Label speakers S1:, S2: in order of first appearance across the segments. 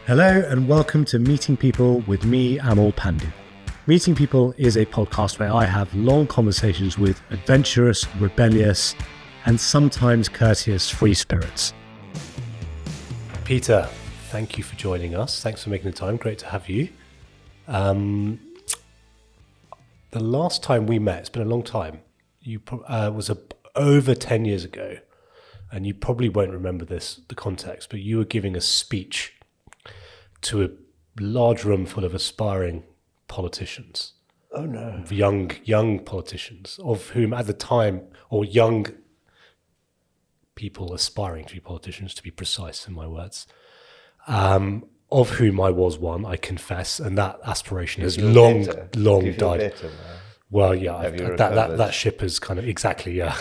S1: Hello and welcome to Meeting People with me, Amal Pandu. Meeting People is a podcast where I have long conversations with adventurous, rebellious, and sometimes courteous free spirits. Peter, thank you for joining us. Thanks for making the time. Great to have you. The last time we met, it's been a long time, was over 10 years ago, and you probably won't remember the context, but you were giving a speech to a large room full of aspiring politicians.
S2: Oh no.
S1: Young politicians, of whom at the time, or young people aspiring to be politicians, to be precise in my words, of whom I was one, I confess, and that aspiration has long died.
S2: Better,
S1: well, yeah, that ship is kind of exactly, yeah.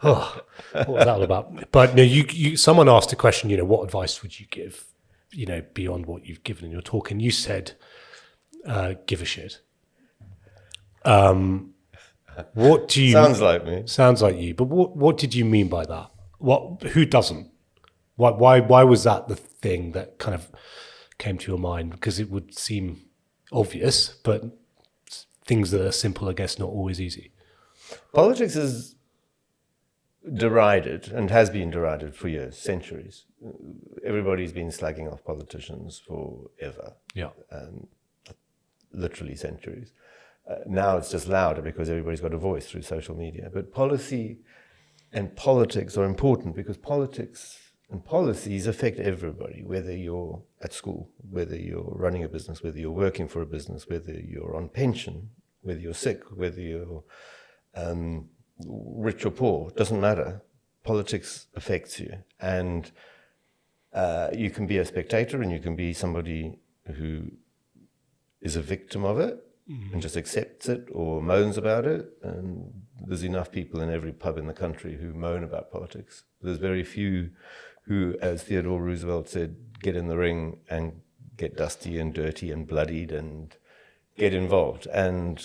S1: Oh, what was that all about? But no, you someone asked a question. What advice would you give? Beyond what you've given in your talk, and you said, "Give a shit." What do you?
S2: Sounds like me.
S1: Sounds like you. But what did you mean by that? Who doesn't? Why was that the thing that kind of came to your mind? Because it would seem obvious, but things that are simple, I guess, not always easy.
S2: Politics is derided and has been derided for years, centuries. Everybody's been slagging off politicians forever.
S1: Yeah.
S2: Literally centuries. Now it's just louder because everybody's got a voice through social media. But policy and politics are important because politics and policies affect everybody, whether you're at school, whether you're running a business, whether you're working for a business, whether you're on pension, whether you're sick, whether you're rich or poor, doesn't matter. Politics affects you. And you can be a spectator and you can be somebody who is a victim of it and just accepts it or moans about it. And there's enough people in every pub in the country who moan about politics. There's very few who, as Theodore Roosevelt said, get in the ring and get dusty and dirty and bloodied and get involved. And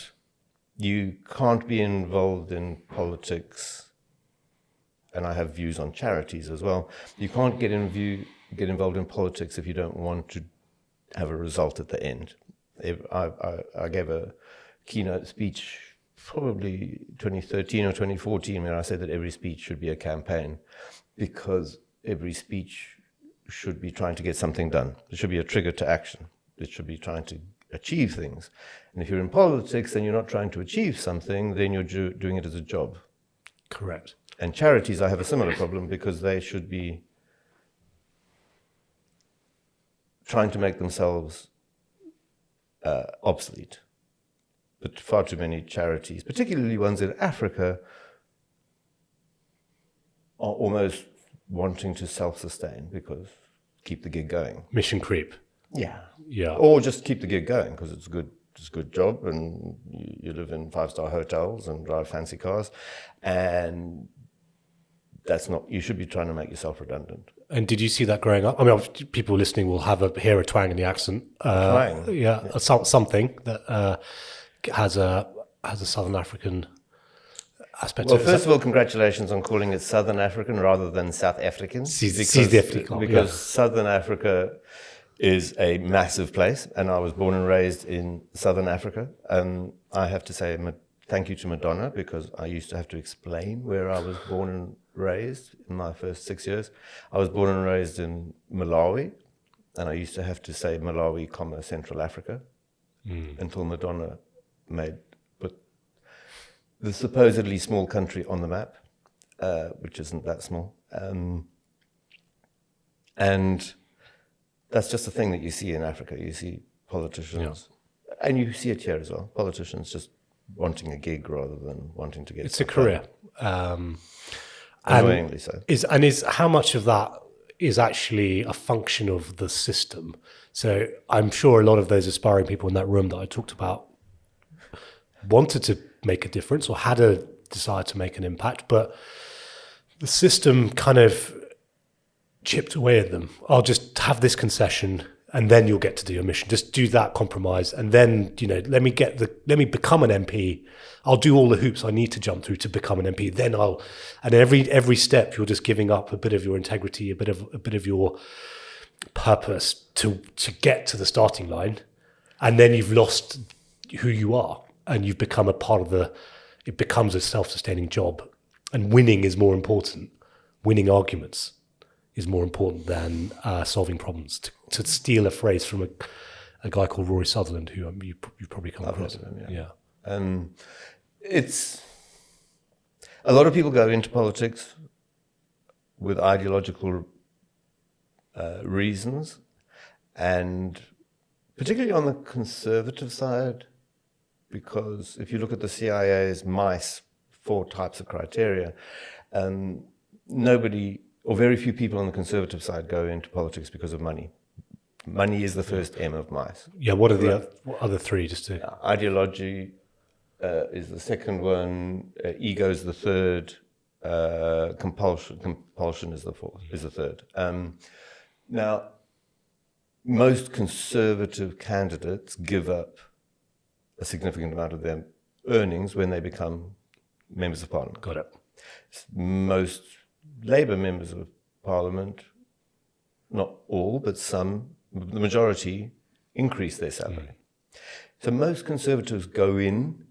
S2: you can't be involved in politics, and I have views on charities as well. You can't get involved in politics if you don't want to have a result at the end. I gave a keynote speech probably 2013 or 2014 where I said that every speech should be a campaign because every speech should be trying to get something done. It should be a trigger to action. It should be trying to achieve things. And if you're in politics and you're not trying to achieve something, then you're doing it as a job.
S1: Correct.
S2: And charities, I have a similar problem because they should be trying to make themselves obsolete. But far too many charities, particularly ones in Africa, are almost wanting to self-sustain because keep the gig going.
S1: Mission creep.
S2: Yeah. Or just keep the gig going because it's a good job and you live in 5-star hotels and drive fancy cars, and that's not. You should be trying to make yourself redundant.
S1: And did you see that growing up? I mean, people listening will hear a twang in the accent.
S2: Twang,
S1: yeah. Something that has a Southern African aspect.
S2: Well, first of all, congratulations on calling it Southern African rather than South African. Because Southern Africa is a massive place, and I was born and raised in Southern Africa. I have to say thank you to Madonna because I used to have to explain where I was born and raised in my first 6 years. I was born and raised in Malawi, and I used to have to say Malawi, Central Africa, until Madonna put the supposedly small country on the map, which isn't that small. And that's just a thing that you see in Africa. You see politicians, and you see it here as well, politicians just wanting a gig rather than wanting to get...
S1: It's a career.
S2: Annoyingly so.
S1: Is how much of that is actually a function of the system? So I'm sure a lot of those aspiring people in that room that I talked about wanted to make a difference or had a desire to make an impact, but the system kind of chipped away at them. I'll just have this concession and then you'll get to do your mission. Just do that compromise and then, let me become an MP. I'll do all the hoops I need to jump through to become an MP. Then and every step you're just giving up a bit of your integrity, a bit of your purpose to get to the starting line, and then you've lost who you are, and you've become a part of it becomes a self-sustaining job, and winning is more important. Winning arguments is more important than solving problems. To steal a phrase from a guy called Rory Sutherland, who you probably come across. Yeah.
S2: It's a lot of people go into politics with ideological reasons, and particularly on the conservative side, because if you look at the CIA's MICE 4 types of criteria, nobody or very few people on the conservative side go into politics because of money. Money is the first M of MICE.
S1: Yeah, what are the other 3? Just to
S2: Ideology is the second one. Ego is the third. Compulsion is the fourth. Is the third. Now, most conservative candidates give up a significant amount of their earnings when they become members of parliament.
S1: Got it.
S2: Most Labour members of parliament, not all, but some, the majority, increase their salary. So most conservatives go in,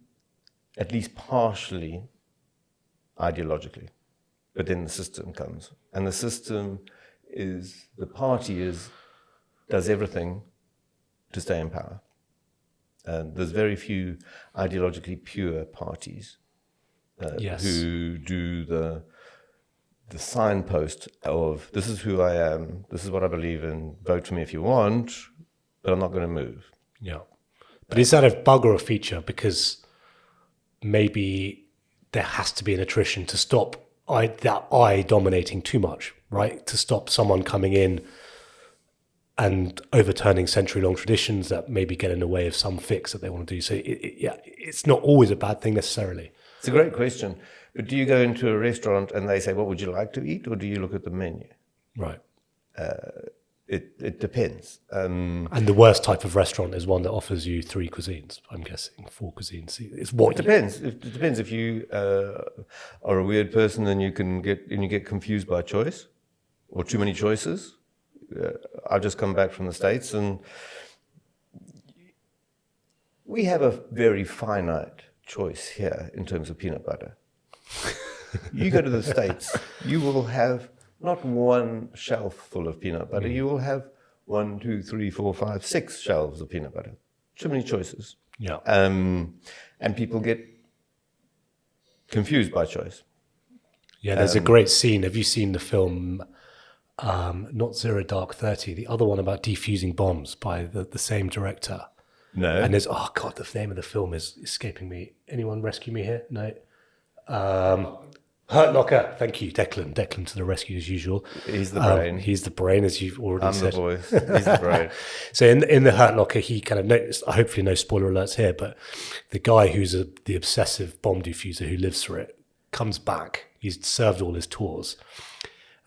S2: at least partially, ideologically. But then the system comes. And the system is, the party does everything to stay in power. And there's very few ideologically pure parties who do the signpost of, this is who I am, this is what I believe in, vote for me if you want, but I'm not going to move.
S1: Yeah. But is that a bug or a feature? Because maybe there has to be an attrition to stop that I dominating too much, right? To stop someone coming in and overturning century-long traditions that maybe get in the way of some fix that they want to do. So, it's not always a bad thing necessarily.
S2: It's a great question. But do you go into a restaurant and they say, what would you like to eat? Or do you look at the menu?
S1: Right.
S2: It depends.
S1: And the worst type of restaurant is one that offers you 3 cuisines, I'm guessing, 4 cuisines.
S2: It depends. It depends if you are a weird person and you get confused by choice or too many choices. I've just come back from the States and we have a very finite choice here in terms of peanut butter. You go to the States, you will have not one shelf full of peanut butter, you will have 1, 2, 3, 4, 5, 6 shelves of peanut butter. Too many choices.
S1: Yeah.
S2: And people get confused by choice.
S1: Yeah, there's a great scene. Have you seen the film, not Zero Dark 30, the other one about defusing bombs by the same director?
S2: No.
S1: And there's, the name of the film is escaping me. Anyone rescue me here? No. Hurt Locker. Thank you, Declan. Declan to the rescue as usual.
S2: He's the brain.
S1: He's the brain, as you've already said.
S2: I'm the voice. He's the brain.
S1: So in the Hurt Locker, he kind of noticed, hopefully no spoiler alerts here, but the guy who's the obsessive bomb diffuser who lives through it comes back. He's served all his tours.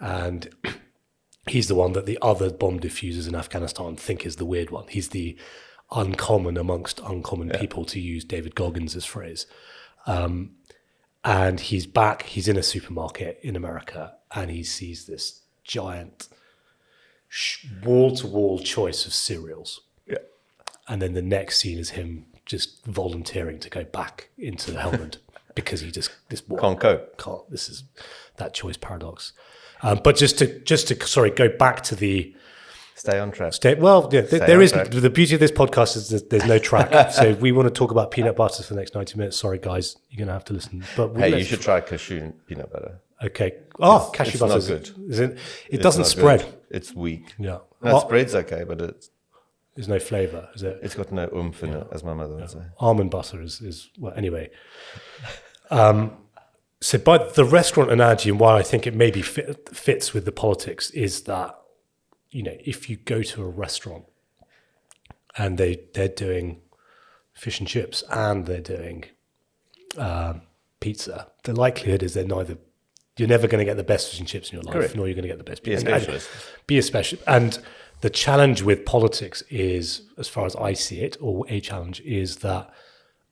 S1: And he's the one that the other bomb diffusers in Afghanistan think is the weird one. He's the uncommon amongst uncommon people, to use David Goggins' phrase. And he's back, he's in a supermarket in America, and he sees this giant wall-to-wall choice of cereals.
S2: Yeah.
S1: And then the next scene is him just volunteering to go back into Helmand because he just
S2: Can't cope.
S1: This is that choice paradox. But just to go back to the
S2: Stay on track.
S1: There is the beauty of this podcast is that there's no track. So if we want to talk about peanut butter for the next 90 minutes, sorry guys, you're going to have to listen. But
S2: you should try cashew peanut butter.
S1: Okay. Cashew butter
S2: is not good.
S1: It doesn't spread.
S2: Good. It's weak.
S1: Yeah.
S2: No, it spreads okay, but
S1: there's no flavour, is it?
S2: It's got no oomph in it, as my mother would say.
S1: Almond butter is well, anyway. So by the restaurant analogy, and why I think it maybe fits with the politics, is that, if you go to a restaurant and they're doing fish and chips and they're doing pizza, the likelihood is you're never going to get the best fish and chips in your life,
S2: Correct.
S1: nor you're going to get the best
S2: Be a specialist.
S1: Be a specialist. And the challenge with politics is, as far as I see it, or a challenge, is that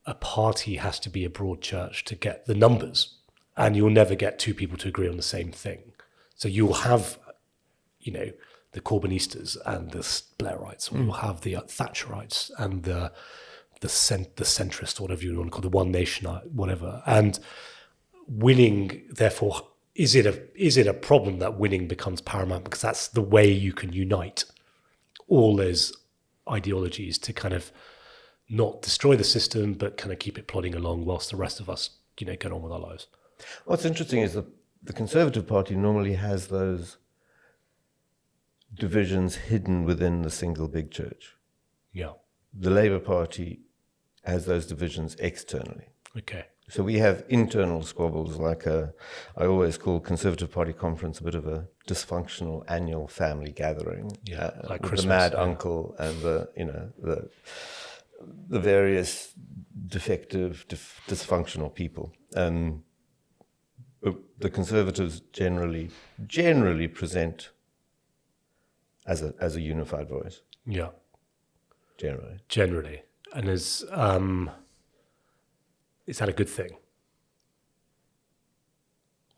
S1: a party has to be a broad church to get the numbers, and you'll never get 2 people to agree on the same thing. So you'll have, Corbynistas and the Blairites, or you'll have the Thatcherites and the centrist, or whatever you want to call the One Nation, whatever. And winning, therefore, is it a problem that winning becomes paramount because that's the way you can unite all those ideologies to kind of not destroy the system, but kind of keep it plodding along whilst the rest of us, get on with our lives?
S2: What's interesting is that the Conservative Party normally has those divisions hidden within the single big church.
S1: Yeah.
S2: The Labour Party has those divisions externally.
S1: Okay.
S2: So we have internal squabbles, like I always call Conservative Party conference a bit of a dysfunctional annual family gathering.
S1: Yeah, like
S2: with
S1: Christmas,
S2: the mad
S1: yeah.
S2: uncle and the various defective, dysfunctional people. But the Conservatives generally present as a unified voice.
S1: Yeah.
S2: Generally.
S1: And is that a good thing?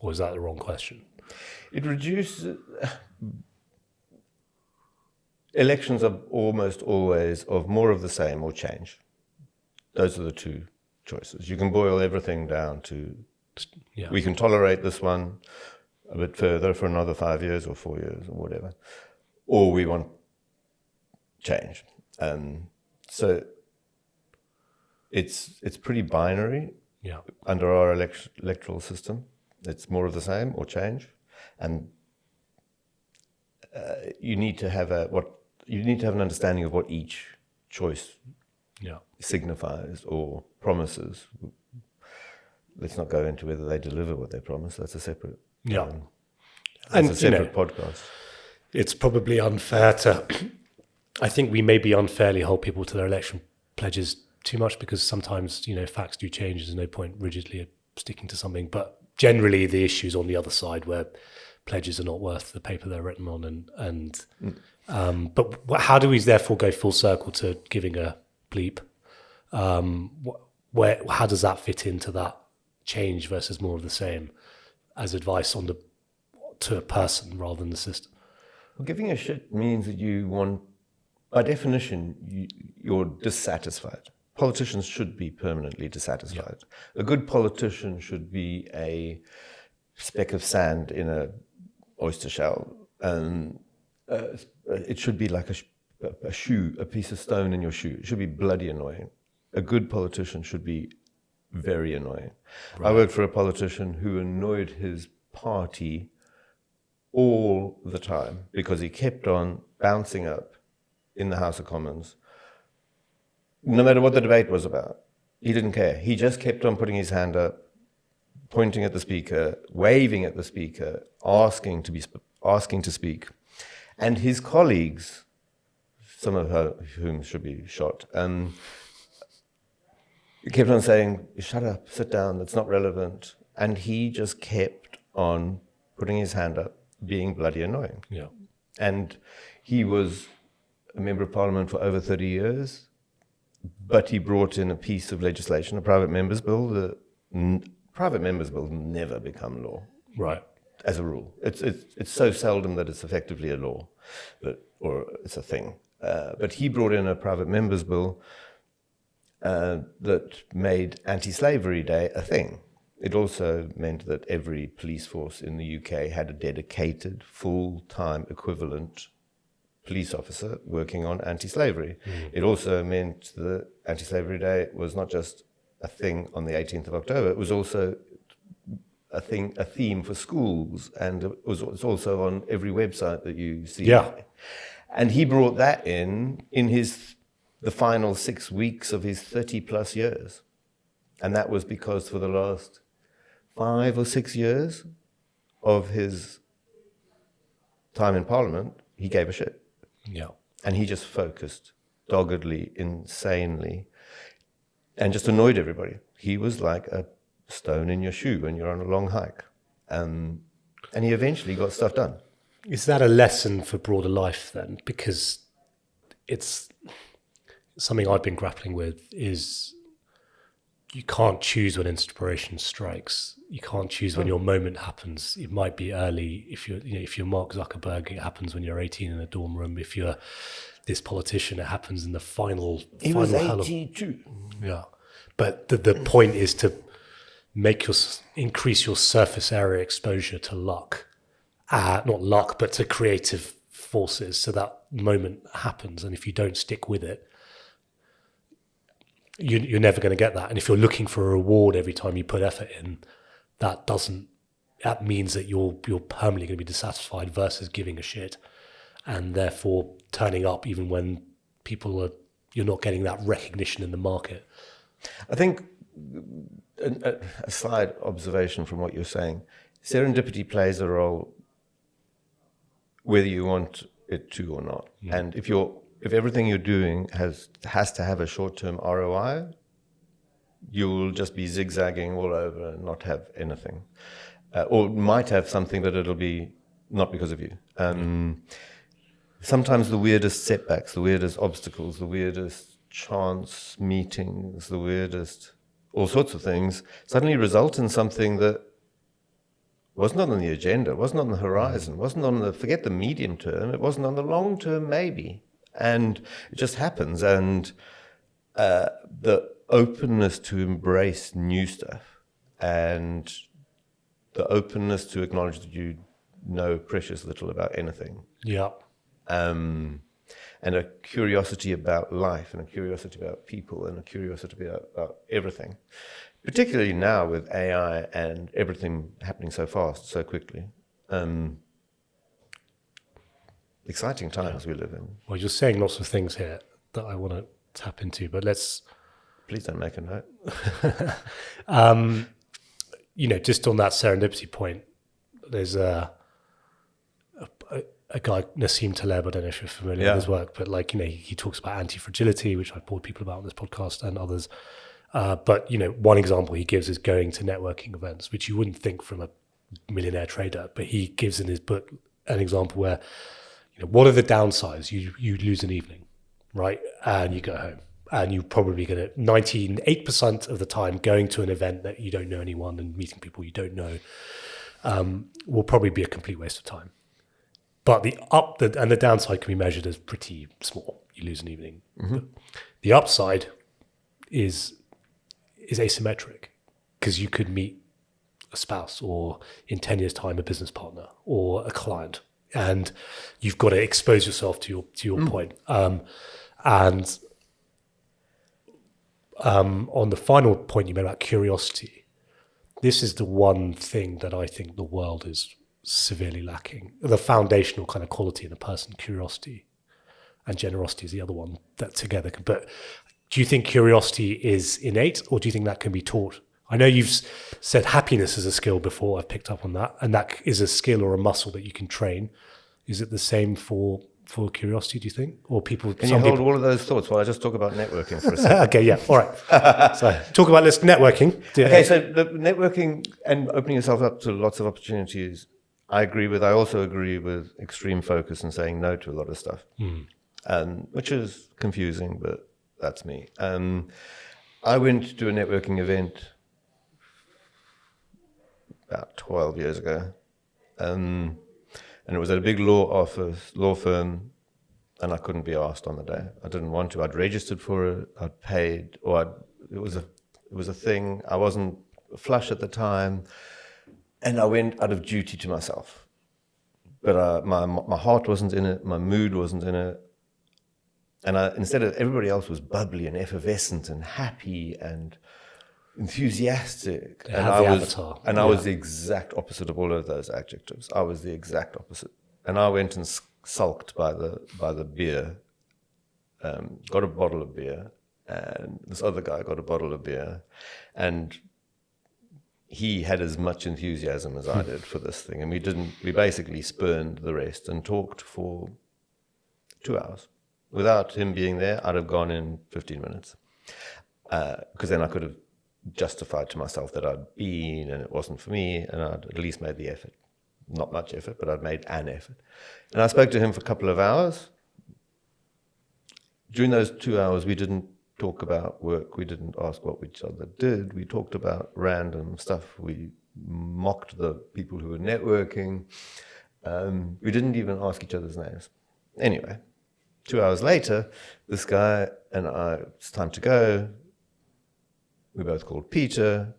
S1: Or is that the wrong question?
S2: It reduces... Elections are almost always of more of the same or change. Those are the two choices. You can boil everything down to...
S1: Yeah.
S2: We can tolerate this one a bit further for another 5 years or 4 years or whatever. Or we want change. So it's pretty binary.
S1: Yeah.
S2: Under our electoral system. It's more of the same or change. And you need to have an understanding of what each choice signifies or promises. Let's not go into whether they deliver what they promise. That's a separate podcast.
S1: It's probably unfair to... I think we maybe unfairly hold people to their election pledges too much because sometimes, facts do change. There's no point rigidly sticking to something. But generally, the issue's on the other side where pledges are not worth the paper they're written on. But how do we therefore go full circle to giving a bleep? How does that fit into that change versus more of the same as advice to a person rather than the system?
S2: Well, giving a shit means that you want, by definition, you're dissatisfied. Politicians should be permanently dissatisfied. Yeah. A good politician should be a speck of sand in a oyster shell, and it should be like a shoe, a piece of stone in your shoe. It should be bloody annoying. A good politician should be very annoying. Right. I worked for a politician who annoyed his party all the time because he kept on bouncing up in the House of Commons. No matter what the debate was about, he didn't care. He just kept on putting his hand up, pointing at the speaker, waving at the speaker, asking to speak. And his colleagues, some of whom should be shot, kept on saying, shut up, sit down, that's not relevant. And he just kept on putting his hand up, being bloody annoying.
S1: Yeah.
S2: And he was a member of parliament for over 30 years, but he brought in a piece of legislation, a private members bill. The private members bill never become law.
S1: Right.
S2: As a rule. It's so seldom that it's effectively a law, or it's a thing. But he brought in a private members bill that made Anti-Slavery Day a thing. It also meant that every police force in the UK had a dedicated, full-time equivalent police officer working on anti-slavery. Mm. It also meant that Anti-Slavery Day was not just a thing on the 18th of October, it was also a theme for schools, and it's also on every website that you see.
S1: Yeah.
S2: And he brought that in the final 6 weeks of his 30-plus years. And that was because for the last 5 or 6 years of his time in Parliament, he gave a shit.
S1: Yeah.
S2: And he just focused doggedly, insanely, and just annoyed everybody. He was like a stone in your shoe when you're on a long hike. And he eventually got stuff done.
S1: Is that a lesson for broader life then? Because it's something I've been grappling with is you can't choose when inspiration strikes. You can't choose when your moment happens. It might be early. If you're Mark Zuckerberg, it happens when you're 18 in a dorm room. If you're this politician, it happens in the final.
S2: He
S1: final
S2: was
S1: hell of-
S2: 82.
S1: Yeah, but the point is to increase your surface area exposure to luck, not luck, but to creative forces, so that moment happens. And if you don't stick with it, you're never going to get that. And if you're looking for a reward every time you put effort in, that means that you're permanently going to be dissatisfied versus giving a shit, and therefore turning up even when you're not getting that recognition in the market.
S2: I think a side observation from what you're saying, serendipity plays a role whether you want it to or not. And if everything you're doing has to have a short-term ROI, you'll just be zigzagging all over and not have anything. Or might have something, but it'll be not because of you. Sometimes the weirdest setbacks, the weirdest obstacles, the weirdest chance meetings, the weirdest all sorts of things suddenly result in something that wasn't on the agenda, wasn't on the horizon, wasn't on forget the medium term, it wasn't on the long term maybe. And it just happens. And the openness to embrace new stuff and the openness to acknowledge that you know precious little about anything.
S1: Yeah.
S2: And a curiosity about life and a curiosity about people and a curiosity about everything. Particularly now with AI and everything happening so fast, so quickly. Exciting times we live in.
S1: Well, you're saying lots of things here that I want to tap into, but
S2: Please don't make a note.
S1: Just on that serendipity point, there's a guy, Nassim Taleb, I don't know if you're familiar with his work, but he talks about anti-fragility, which I've bored people about on this podcast and others. But one example he gives is going to networking events, which you wouldn't think from a millionaire trader, but he gives in his book an example where, what are the downsides? You lose an evening, right? And you go home. And you're probably going to, 98% of the time, going to an event that you don't know anyone and meeting people you don't know will probably be a complete waste of time. But the downside can be measured as pretty small. You lose an evening. Mm-hmm. The upside is asymmetric, because you could meet a spouse, or in 10 years' time, a business partner or a client, and you've got to expose yourself to your point. And on the final point you made about curiosity, this is the one thing that I think the world is severely lacking. The foundational kind of quality in a person, curiosity, and generosity is the other one that together can. But do you think curiosity is innate, or do you think that can be taught? I know you've said happiness is a skill before. I've picked up on that, and that is a skill or a muscle that you can train. Is it the same for curiosity, do you think? Or people?
S2: Can you hold all of those thoughts while I just talk about networking for a second?
S1: Okay, yeah, all right. So talk about this networking.
S2: Okay, so the networking and opening yourself up to lots of opportunities, I agree with. I also agree with extreme focus and saying no to a lot of stuff, which is confusing, but that's me. I went to a networking event about 12 years ago, and it was at a big law firm, and I couldn't be asked on the day. I didn't want to. I'd registered for it. I'd paid, it was a thing. I wasn't flush at the time, and I went out of duty to myself. But my heart wasn't in it. My mood wasn't in it. And instead of everybody else was bubbly and effervescent and happy and enthusiastic, I was the exact opposite of all of those adjectives. I was the exact opposite, and I went and sulked by the beer. Got a bottle of beer, and this other guy got a bottle of beer, and he had as much enthusiasm as I did for this thing, and we basically spurned the rest and talked for 2 hours. Without him being there, I'd have gone in 15 minutes, because then I could have justified to myself that I'd been and it wasn't for me, and I'd at least made the effort. Not much effort, but I'd made an effort. And I spoke to him for a couple of hours. During those 2 hours, we didn't talk about work. We didn't ask what each other did. We talked about random stuff. We mocked the people who were networking. We didn't even ask each other's names. Anyway, 2 hours later, this guy and I, it's time to go. We both called Peter,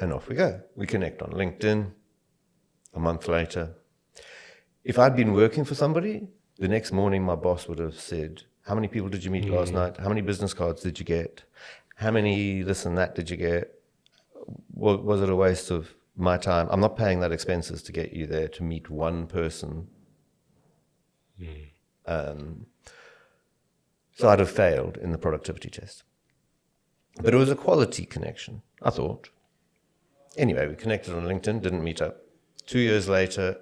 S2: and off we go. We connect on LinkedIn. A month later, if I'd been working for somebody, the next morning my boss would have said, how many people did you meet last night? How many business cards did you get? How many this and that did you get? Was it a waste of my time? I'm not paying that expenses to get you there to meet one person. So I'd have failed in the productivity test. But it was a quality connection, I thought. Anyway, we connected on LinkedIn, didn't meet up. 2 years later,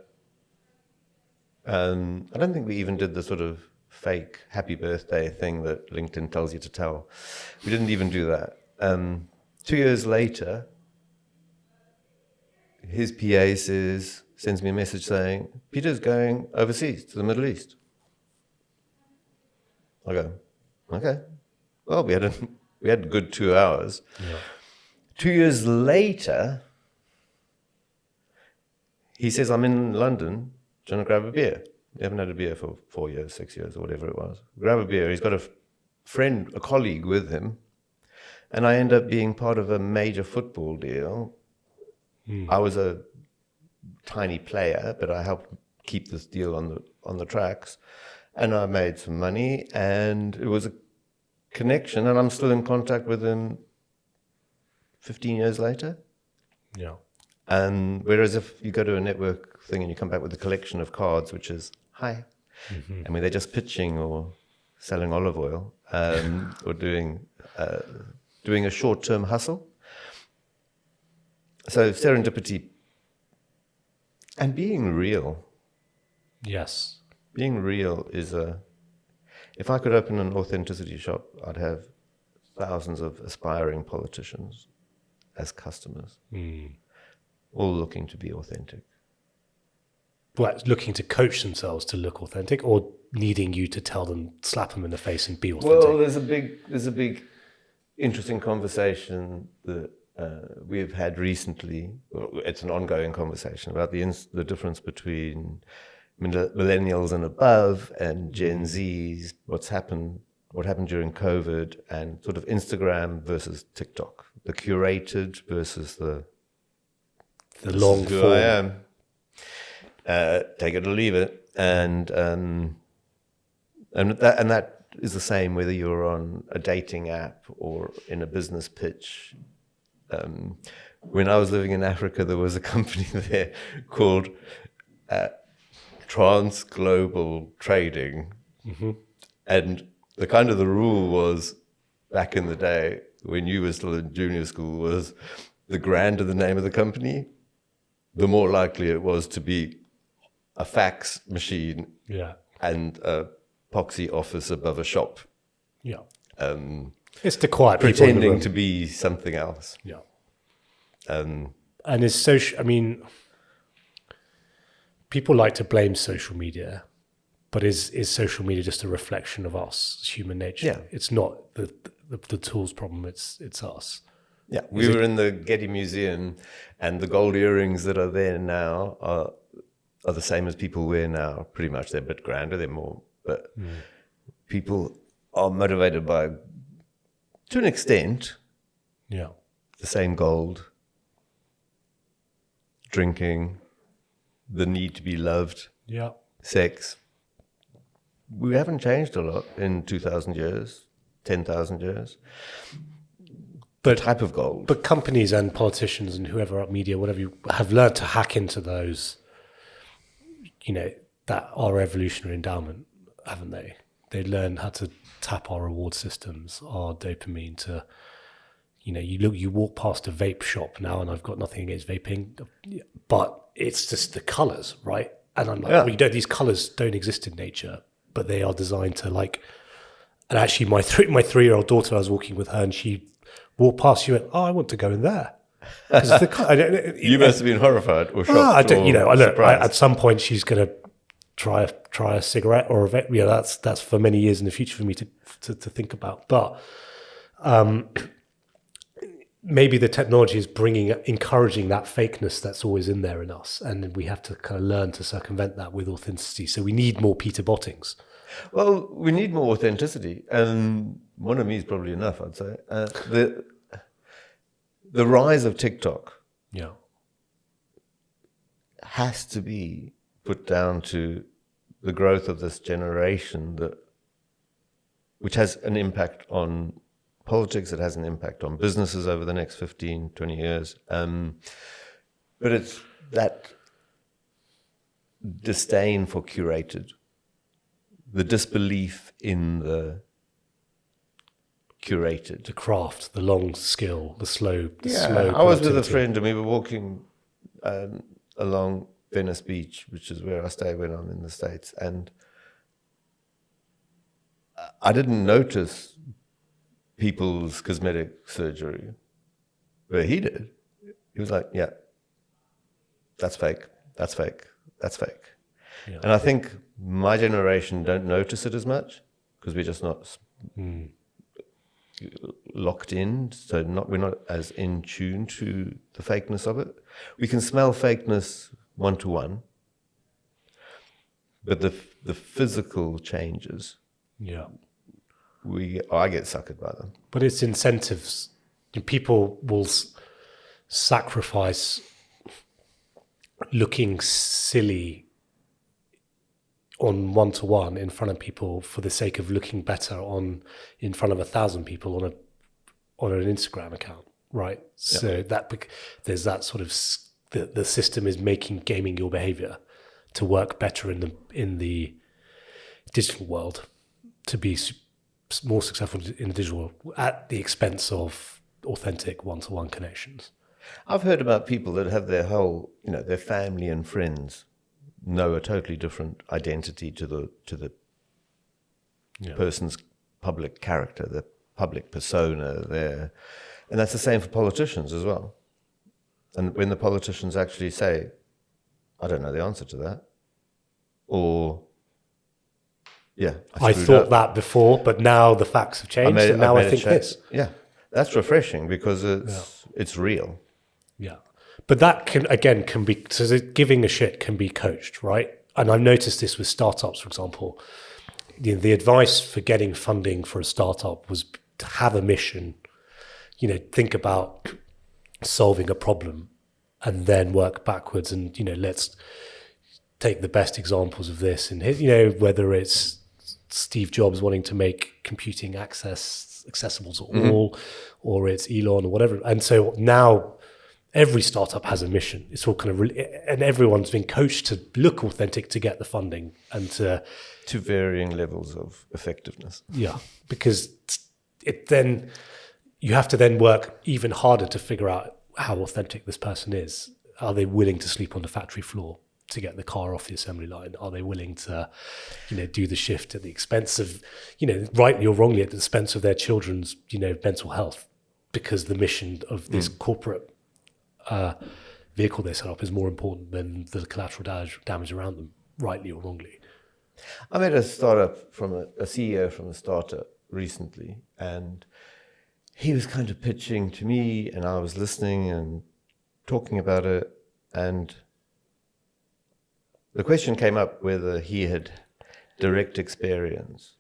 S2: I don't think we even did the sort of fake happy birthday thing that LinkedIn tells you to tell. We didn't even do that. 2 years later, his PA sends me a message saying, Peter's going overseas to the Middle East. I go, okay. Well, we had a good 2 hours.
S1: Yeah.
S2: 2 years later, he says, I'm in London, do you want to grab a beer? We haven't had a beer for 4 years, 6 years, or whatever it was. Grab a beer. He's got a friend, a colleague with him. And I end up being part of a major football deal. I was a tiny player, but I helped keep this deal on the tracks. And I made some money, and it was a connection, and I'm still in contact with him 15 years later.
S1: Yeah.
S2: And whereas if you go to a network thing and you come back with a collection of cards, which is, hi, I mean, they're just pitching or selling olive oil, or doing a short-term hustle. So serendipity and being real.
S1: Yes.
S2: Being real is if I could open an authenticity shop, I'd have thousands of aspiring politicians as customers, all looking to be authentic.
S1: What, looking to coach themselves to look authentic, or needing you to tell them, slap them in the face and be authentic?
S2: Well, there's a big interesting conversation that we've had recently. Well, it's an ongoing conversation about the difference between millennials and above and Gen Zs, what happened during COVID, and sort of Instagram versus TikTok, the curated versus the
S1: long
S2: who
S1: form.
S2: I am. Take it or leave it, and that is the same whether you're on a dating app or in a business pitch. When I was living in Africa, there was a company there called Trans Global Trading, and the rule was back in the day when you were still in junior school was the grander the name of the company, the more likely it was to be a fax machine and a poxy office above a shop.
S1: Yeah. It's the quiet people
S2: pretending to be something else.
S1: Yeah.
S2: Um,
S1: and it's social. I mean, people like to blame social media, but is social media just a reflection of us, human nature?
S2: Yeah.
S1: It's not the tools problem. It's us.
S2: Yeah, we were in the Getty Museum, and the gold earrings that are there now are the same as people wear now. Pretty much, they're a bit grander, they're more, but people are motivated by, to an extent, the same gold, drinking, the need to be loved, sex. We haven't changed a lot in 2,000 years, 10,000 years. But type of gold.
S1: But companies and politicians and whoever at media, whatever, you have learned to hack into those, that our evolutionary endowment, haven't they? They learn how to tap our reward systems, our dopamine to, you walk past a vape shop now, and I've got nothing against vaping, but it's just the colors, right? And I'm like, these colors don't exist in nature, but they are designed to and actually my 3-year-old daughter, I was walking with her and she walked past, you went, I want to go in there.
S2: You must have been horrified or shocked.
S1: At some point she's going to try a cigarette or a that's for many years in the future for me to think about. But maybe the technology is encouraging that fakeness that's always in there in us, and we have to kind of learn to circumvent that with authenticity. So we need more Peter Bottings.
S2: Well, we need more authenticity, and one of me is probably enough, I'd say. The rise of TikTok has to be put down to the growth of this generation which has an impact on politics, it has an impact on businesses over the next 15, 20 years. But it's that disdain for curated, the disbelief in the curated.
S1: The craft, the long skill, the slow
S2: I was with a friend and we were walking along Venice Beach, which is where I stay when I'm in the States, and I didn't notice people's cosmetic surgery, but he did. He was like, yeah, that's fake, that's fake, that's fake. Yeah. And I think my generation don't notice it as much because we're just not locked in, so we're not as in tune to the fakeness of it. We can smell fakeness one-to-one, but the physical changes, I get suckered by them.
S1: But it's incentives. People will sacrifice looking silly on one-to-one in front of people for the sake of looking better in front of 1,000 people on an Instagram account, right? Yeah. So there's that sort of the system is gaming your behavior to work better in the digital world, to be more successful in the digital world at the expense of authentic one-to-one connections.
S2: I've heard about people that have their whole, their family and friends know a totally different identity to the person's public character, the public persona, and that's the same for politicians as well. And when the politicians actually say, I don't know the answer to that, or
S1: I thought that before, but now the facts have changed, and now I think this.
S2: Yeah, that's refreshing because it's real.
S1: Yeah, but that can be, so giving a shit can be coached, right? And I've noticed this with startups, for example. The advice for getting funding for a startup was to have a mission. Think about solving a problem, and then work backwards. And let's take the best examples of this. And whether it's Steve Jobs wanting to make computing accessible to all, or it's Elon or whatever. And so now every startup has a mission. It's all kind of and everyone's been coached to look authentic to get the funding and to
S2: varying levels of effectiveness.
S1: Yeah, because then you have to then work even harder to figure out how authentic this person is. Are they willing to sleep on the factory floor to get the car off the assembly line? Are they willing to, do the shift at the expense of, rightly or wrongly, at the expense of their children's, mental health, because the mission of this corporate vehicle they set up is more important than the collateral damage around them, rightly or wrongly.
S2: I met a startup from a CEO from a startup recently, and he was kind of pitching to me, and I was listening and talking about it, and the question came up whether he had direct experience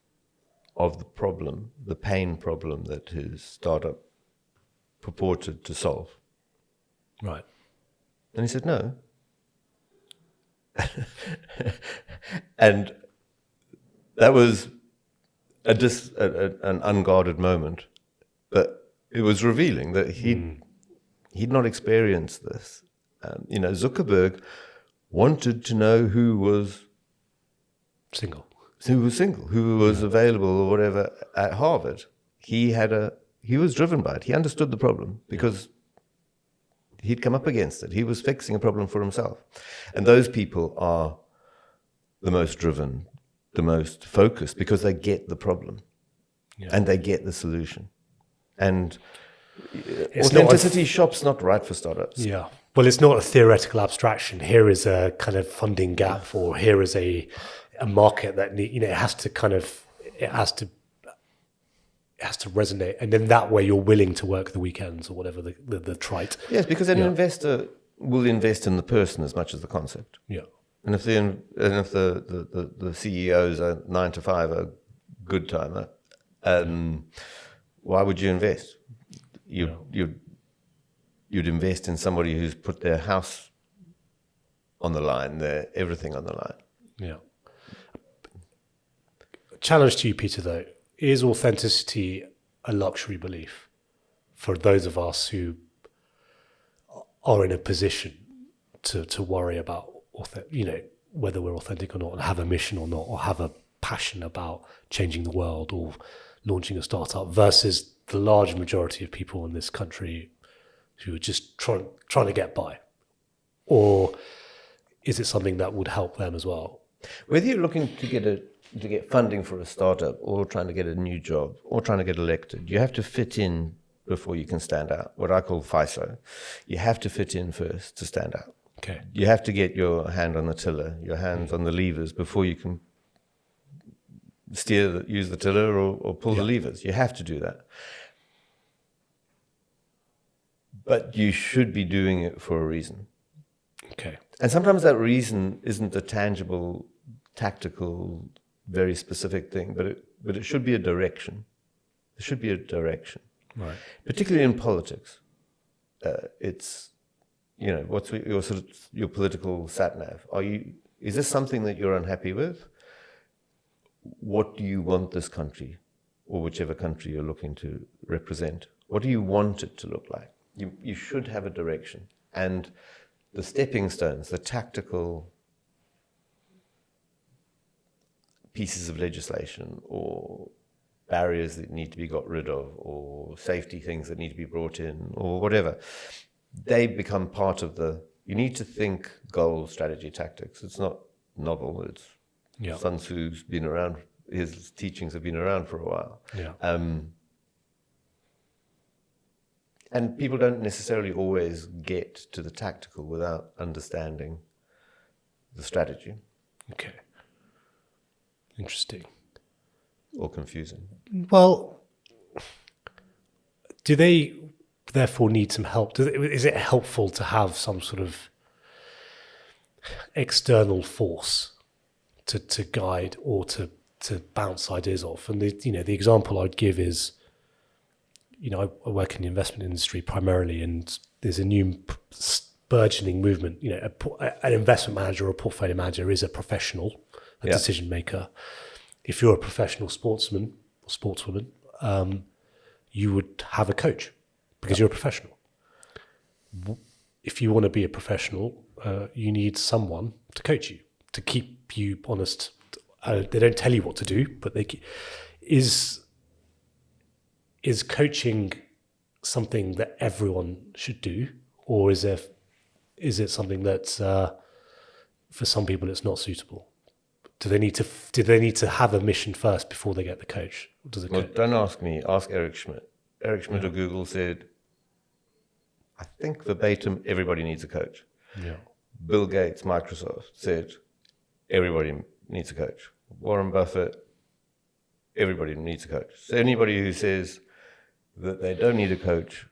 S2: of the problem, the pain problem that his startup purported to solve.
S1: Right.
S2: And he said no. And that was an unguarded moment, but it was revealing that he'd not experienced this. Zuckerberg wanted to know who was
S1: single,
S2: who was available or whatever at Harvard. He was driven by it. He understood the problem because he'd come up against it. He was fixing a problem for himself. And those people are the most driven, the most focused, because they get the problem and they get the solution. And authenticity shop's not right for startups.
S1: Yeah. Well, it's not a theoretical abstraction. Here is a kind of funding gap, or here is a market that it has to resonate, and then that way you're willing to work the weekends or whatever the trite.
S2: Yes, because an investor will invest in the person as much as the concept.
S1: Yeah.
S2: And if the CEOs are 9 to 5 a good timer, why would you invest? You'd invest in somebody who's put their house on the line, their everything on the line.
S1: Yeah. Challenge to you, Peter, though, is authenticity a luxury belief for those of us who are in a position to worry about, whether we're authentic or not, and have a mission or not, or have a passion about changing the world or launching a startup, versus the large majority of people in this country who are just trying to get by? Or is it something that would help them as well?
S2: Whether you're looking to get funding for a startup, or trying to get a new job, or trying to get elected, you have to fit in before you can stand out. What I call FISO. You have to fit in first to stand out.
S1: Okay.
S2: You have to get your hand on the tiller, your hands on the levers before you can use the tiller or pull the levers. You have to do that. But you should be doing it for a reason.
S1: Okay.
S2: And sometimes that reason isn't a tangible, tactical, very specific thing, but it should be a direction. There should be a direction.
S1: Right.
S2: Particularly in politics. It's, what's your political sat-nav? Is this something that you're unhappy with? What do you want this country, or whichever country you're looking to represent? What do you want it to look like? You should have a direction. And the stepping stones, the tactical pieces of legislation or barriers that need to be got rid of, or safety things that need to be brought in, or whatever, they become part of you need to think goal, strategy, tactics. It's not novel. It's Sun Tzu's been around, his teachings have been around for a while.
S1: Yeah.
S2: And people don't necessarily always get to the tactical without understanding the strategy.
S1: Okay. Interesting.
S2: Or confusing.
S1: Well, do they therefore need some help? Is it helpful to have some sort of external force to guide or to bounce ideas off? And the example I'd give is, I work in the investment industry primarily, and there's a new burgeoning movement. An investment manager or a portfolio manager is a professional, a decision maker. If you're a professional sportsman or sportswoman, you would have a coach because you're a professional. If you want to be a professional, you need someone to coach you, to keep you honest. They don't tell you what to do, but is coaching something that everyone should do, or is it something that for some people it's not suitable? Do they need to have a mission first before they get the coach?
S2: Don't ask me. Ask Eric Schmidt. Eric Schmidt of Google said, I think verbatim, everybody needs a coach.
S1: Yeah.
S2: Bill Gates, Microsoft, said everybody needs a coach. Warren Buffett, everybody needs a coach. So anybody who says that they don't need a coach,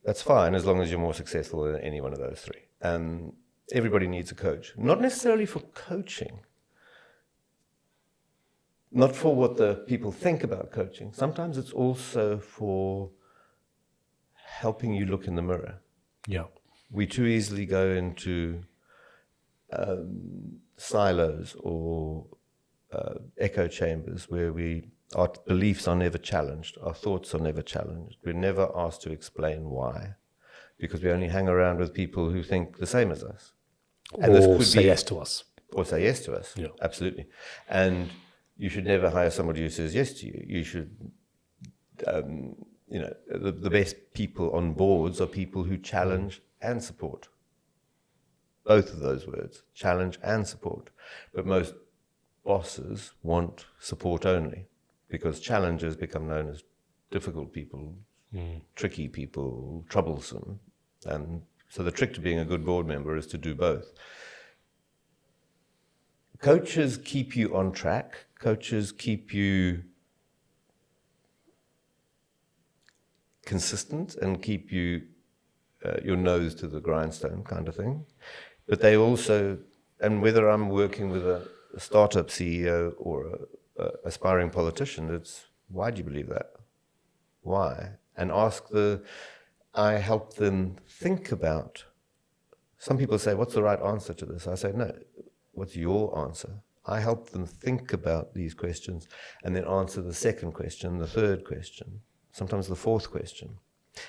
S2: that's fine, as long as you're more successful than any one of those three. Everybody needs a coach. Not necessarily for coaching. Not for what the people think about coaching. Sometimes it's also for helping you look in the mirror.
S1: Yeah.
S2: We too easily go into silos or echo chambers where our beliefs are never challenged, our thoughts are never challenged. We're never asked to explain why, because we only hang around with people who think the same as us.
S1: And or say yes to us.
S2: Or say yes to us, absolutely. And you should never hire somebody who says yes to you. You should, the best people on boards are people who challenge and support. Both of those words, challenge and support. But most bosses want support only, because challengers become known as difficult people, tricky people, troublesome, and So the trick to being a good board member is to do both. Coaches keep you on track. Coaches keep you consistent and keep you your nose to the grindstone kind of thing. But they also, and whether I'm working with a startup CEO or a aspiring politician, it's, why do you believe that? Why? And I help them think about, some people say, what's the right answer to this? I say, no, what's your answer? I help them think about these questions and then answer the second question, the third question, sometimes the fourth question.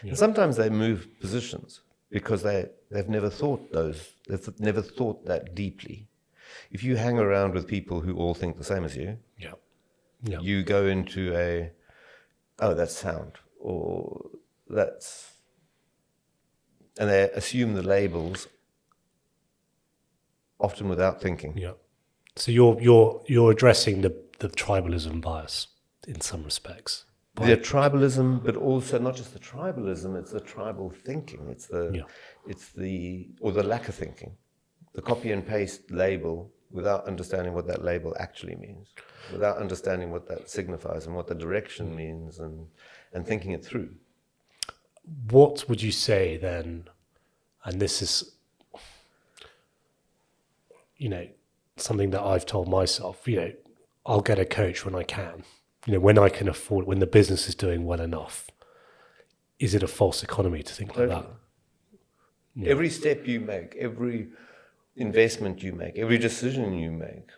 S2: Yeah. And sometimes they move positions because they've never thought they've never thought that deeply. If you hang around with people who all think the same as you, you go into that's sound, or that's, and they assume the labels often without thinking.
S1: Yeah. So you're addressing the tribalism bias in some respects.
S2: The tribalism, but also not just the tribalism, it's the tribal thinking. It's the lack of thinking. The copy and paste label without understanding what that label actually means, without understanding what that signifies and what the direction means, and thinking it through.
S1: What would you say then, and this is, something that I've told myself, I'll get a coach when I can, when I can afford, when the business is doing well enough. Is it a false economy to think like that?
S2: Yeah. Every step you make, every investment you make, every decision you make,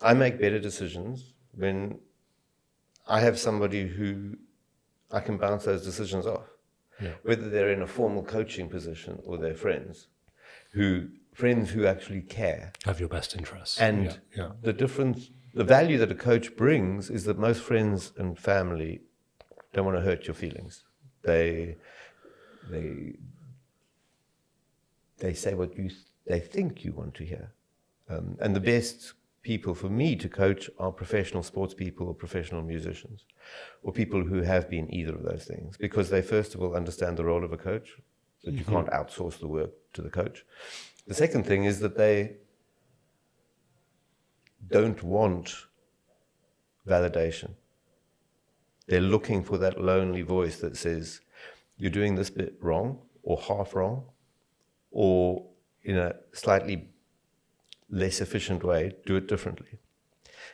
S2: I make better decisions when I have somebody who I can bounce those decisions off. Yeah. Whether they're in a formal coaching position or they're friends who actually care.
S1: Have your best interests.
S2: And the difference, the value that a coach brings is that most friends and family don't want to hurt your feelings. They say what they think you want to hear. And the best people for me to coach are professional sports people or professional musicians or people who have been either of those things, because they first of all understand the role of a coach, that you can't outsource the work to the coach. The second thing is that they don't want validation. They're looking for that lonely voice that says, you're doing this bit wrong or half wrong, or in a slightly less efficient way, do it differently.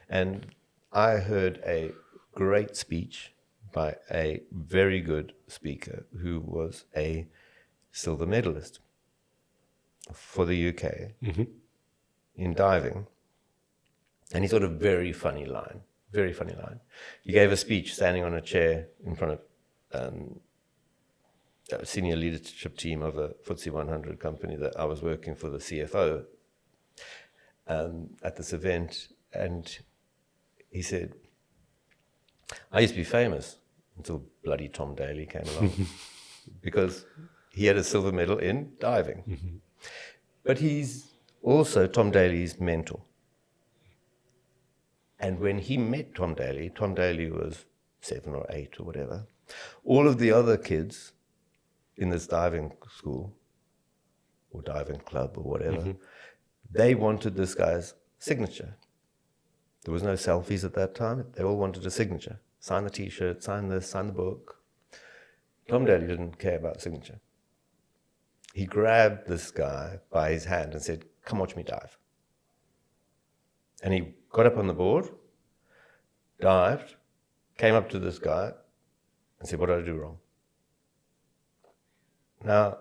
S2: And I heard a great speech by a very good speaker who was a silver medalist for the UK in diving. And he's got a very funny line. He gave a speech standing on a chair in front of a senior leadership team of a FTSE 100 company that I was working for, the CFO, at this event. And he said, I used to be famous until bloody Tom Daley came along because he had a silver medal in diving. But he's also Tom Daley's mentor. And when he met Tom Daley was 7 or 8 or whatever. All of the other kids in this diving school or diving club or whatever, they wanted this guy's signature. There was no selfies at that time. They all wanted a signature. Sign the T-shirt, sign this, sign the book. Tom Daley didn't care about signature. He grabbed this guy by his hand and said, come watch me dive. And he got up on the board, dived, came up to this guy and said, what did I do wrong? Now,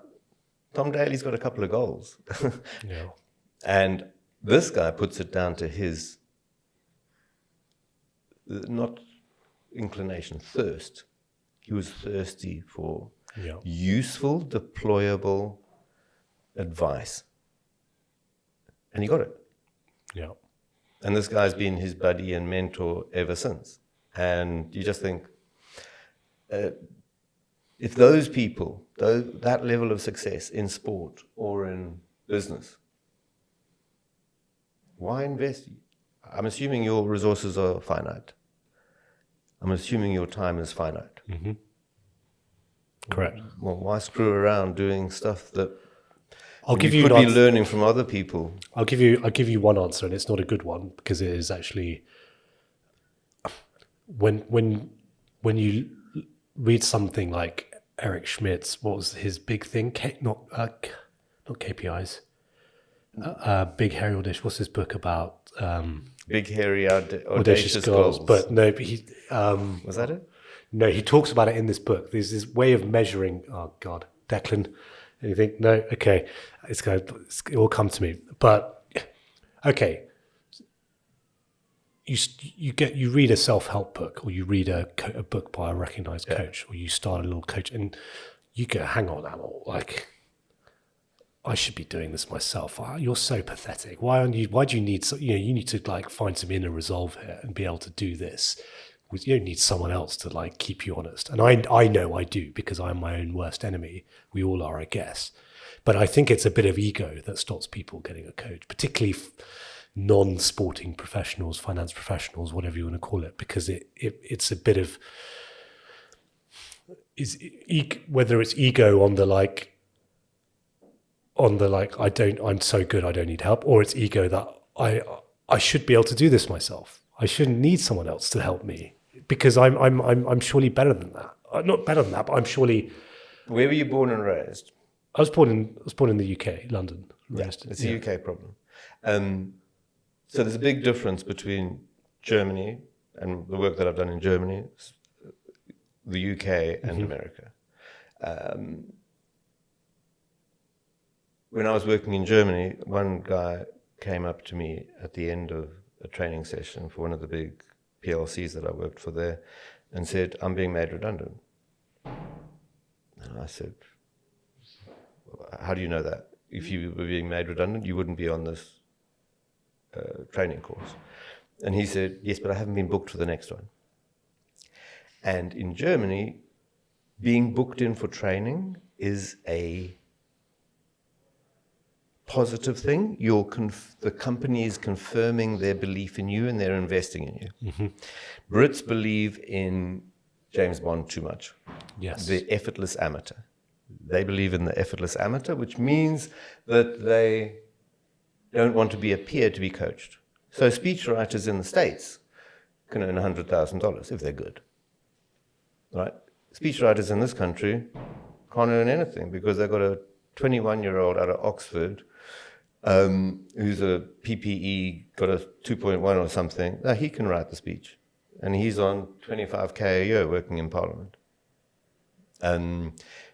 S2: Tom Daley's got a couple of goals. And this guy puts it down to his, not inclination, thirst. He was thirsty for useful, deployable advice. And he got it.
S1: Yeah.
S2: And this guy's been his buddy and mentor ever since. And you just think, if those people, that level of success in sport or in business, why invest? I'm assuming your resources are finite. I'm assuming your time is finite.
S1: Correct.
S2: Well, why screw around doing stuff that
S1: I'll give
S2: you
S1: you
S2: could
S1: an
S2: be
S1: answer.
S2: learning from other people.
S1: I'll give you one answer, and it's not a good one because it is actually when you read something like Eric Schmidt's, what was his big thing? Not KPIs. Big Hairy Audacious. What's his book about?
S2: Big, hairy,
S1: Audacious goals. But no, but he
S2: Was that it?
S1: no, he talks about it in this book. There's this way of measuring. Oh God, Declan. And you think no, okay, it will come to me. But okay, you read a self-help book, or you read a book by a recognized coach, or you start a little coach, and you go, hang on, Amal, like I should be doing this myself. You're so pathetic. Why do you need you need to like find some inner resolve here and be able to do this. You don't need someone else to like keep you honest. And I know I do, because I'm my own worst enemy. We all are, I guess. But I think it's a bit of ego that stops people getting a coach, particularly non-sporting professionals, finance professionals, whatever you want to call it, because it's a bit of whether it's ego on the like I'm so good I don't need help, or it's ego that I should be able to do this myself. I shouldn't need someone else to help me because I'm surely better than that. Not better than that, but I'm surely.
S2: Where were you born and raised?
S1: I was born in the UK, London.
S2: It's a UK problem. So there's a big difference between Germany and the work that I've done in Germany, the UK and America. When I was working in Germany, one guy came up to me at the end of a training session for one of the big PLCs that I worked for there and said, I'm being made redundant. And I said, how do you know that? If you were being made redundant, you wouldn't be on this training course. And he said, yes, but I haven't been booked for the next one. And in Germany, being booked in for training is a positive thing. The company is confirming their belief in you and they're investing in you. Mm-hmm. Brits believe in James Bond too much.
S1: Yes.
S2: The effortless amateur. They believe in the effortless amateur, which means that they don't want to be a peer to be coached. So speechwriters in the States can earn $100,000 if they're good. Right? Speechwriters in this country can't earn anything because they've got a 21-year-old out of Oxford who's a PPE, got a 2.1 or something. Now he can write the speech. And he's on 25K a year working in Parliament.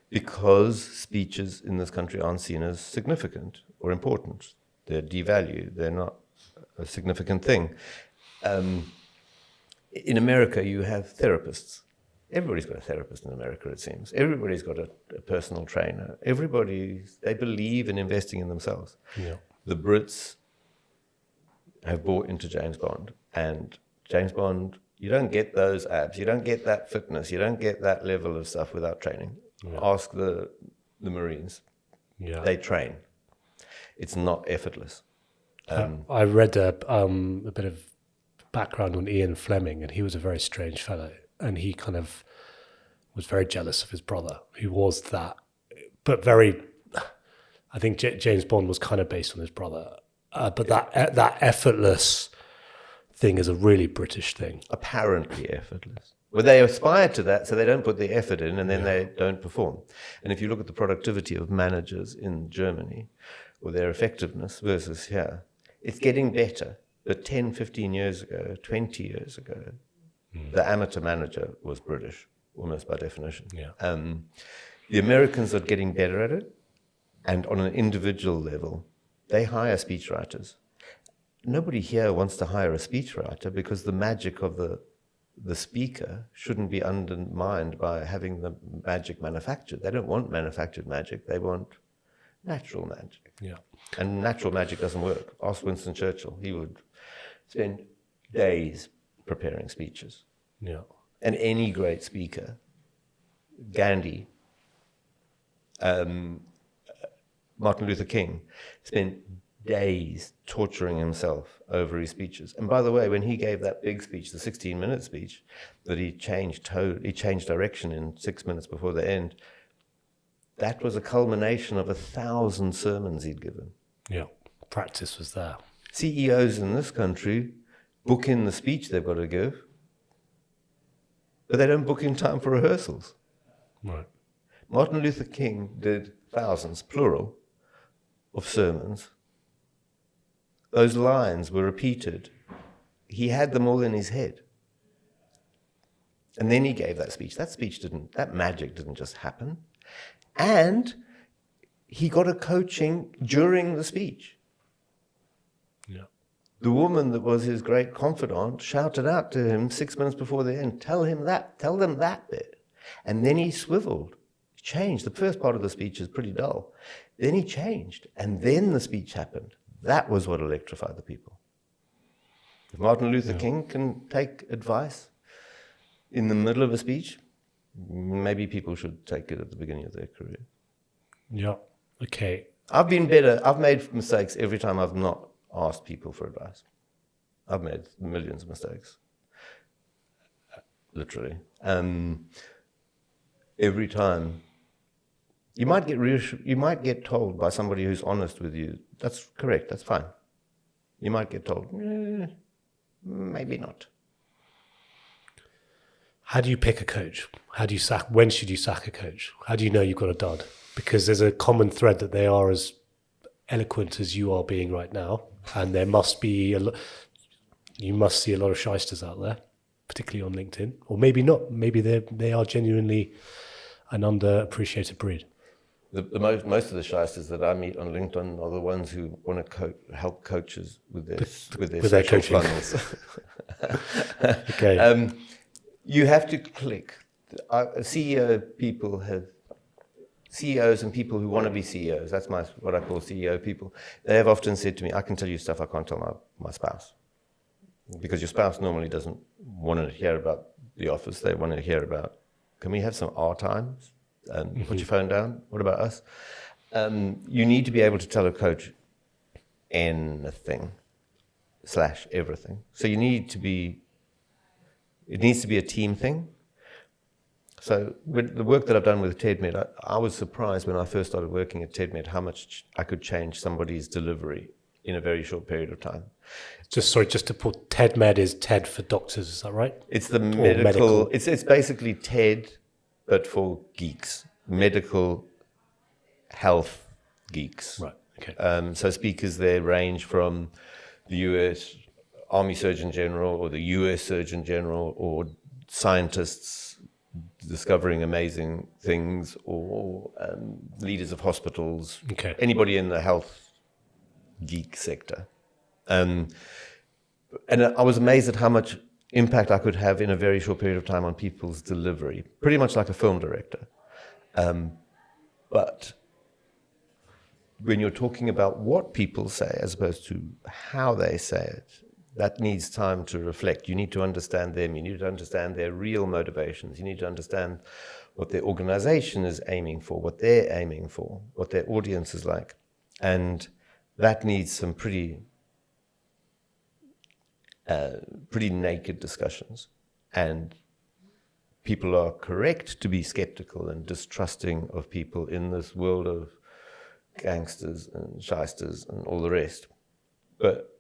S2: Because speeches in this country aren't seen as significant or important. They're devalued. They're not a significant thing. In America, you have therapists. Everybody's got a therapist in America, it seems. Everybody's got a personal trainer. They believe in investing in themselves.
S1: Yeah.
S2: The Brits have bought into James Bond. And James Bond, you don't get those abs. You don't get that fitness. You don't get that level of stuff without training. Yeah. Ask the Marines.
S1: Yeah.
S2: They train. It's not effortless.
S1: I read a bit of background on Ian Fleming, and he was a very strange fellow. And he kind of was very jealous of his brother, who was that, but very. I think James Bond was kind of based on his brother, but that effortless thing is a really British thing.
S2: Apparently effortless. Well, they aspire to that, so they don't put the effort in, and then they don't perform. And if you look at the productivity of managers in Germany, or their effectiveness versus here, it's getting better. But 10, 15 years ago, 20 years ago, the amateur manager was British, almost by definition.
S1: Yeah.
S2: The Americans are getting better at it, and on an individual level, they hire speechwriters. Nobody here wants to hire a speechwriter because the magic of the speaker shouldn't be undermined by having the magic manufactured. They don't want manufactured magic. They want natural magic.
S1: Yeah.
S2: And natural magic doesn't work. Ask Winston Churchill. He would spend days preparing speeches.
S1: Yeah.
S2: And any great speaker, Gandhi, Martin Luther King, spent days torturing himself over his speeches. And by the way, when he gave that big speech, the 16-minute speech, that he changed direction in 6 minutes before the end, that was a culmination of 1,000 sermons he'd given.
S1: Yeah. Practice was there.
S2: CEOs in this country book in the speech they've got to give, but they don't book in time for rehearsals.
S1: Right.
S2: Martin Luther King did thousands, plural, of sermons. Those lines were repeated. He had them all in his head. And then he gave that speech. That magic didn't just happen. And he got a coaching during the speech.
S1: Yeah.
S2: The woman that was his great confidant shouted out to him 6 minutes before the end, tell them that bit. And then he swiveled, changed. The first part of the speech is pretty dull. Then he changed, and then the speech happened. That was what electrified the people. If Martin Luther King can take advice in the middle of a speech, maybe people should take it at the beginning of their career.
S1: Yeah. Okay.
S2: I've been better. I've made mistakes every time I've not asked people for advice. I've made millions of mistakes. Literally. Every time. You might get told by somebody who's honest with you, that's correct, that's fine. You might get told, maybe not.
S1: How do you pick a coach? When should you sack a coach? How do you know you've got a dud? Because there's a common thread that they are as eloquent as you are being right now. And there must be you must see a lot of shysters out there, particularly on LinkedIn. Or maybe not. Maybe they are genuinely an underappreciated breed.
S2: Most of the shysters that I meet on LinkedIn are the ones who want to help coaches with their
S1: coaching
S2: funnels.
S1: Okay.
S2: You have to click. CEOs and people who want to be CEOs, that's what I call CEO people, they have often said to me, I can tell you stuff I can't tell my spouse. Because your spouse normally doesn't want to hear about the office, they want to hear about, can we have some our times? Put your phone down. What about us? You need to be able to tell a coach anything / everything. So it needs to be a team thing. So with the work that I've done with TEDMed, I was surprised when I first started working at TEDMed how much I could change somebody's delivery in a very short period of time.
S1: Just to put, TEDMed is TED for doctors, is that right?
S2: It's the medical. It's basically TED, but for geeks, medical health geeks.
S1: Right. Okay.
S2: So speakers there range from the US Army Surgeon General or the US Surgeon General or scientists discovering amazing things or leaders of hospitals.
S1: Okay.
S2: Anybody in the health geek sector. And I was amazed at how much impact I could have in a very short period of time on people's delivery, pretty much like a film director. But when you're talking about what people say as opposed to how they say it, that needs time to reflect. You need to understand them. You need to understand their real motivations. You need to understand what their organization is aiming for, what they're aiming for, what their audience is like. And that needs some pretty naked discussions. And people are correct to be skeptical and distrusting of people in this world of gangsters and shysters and all the rest. But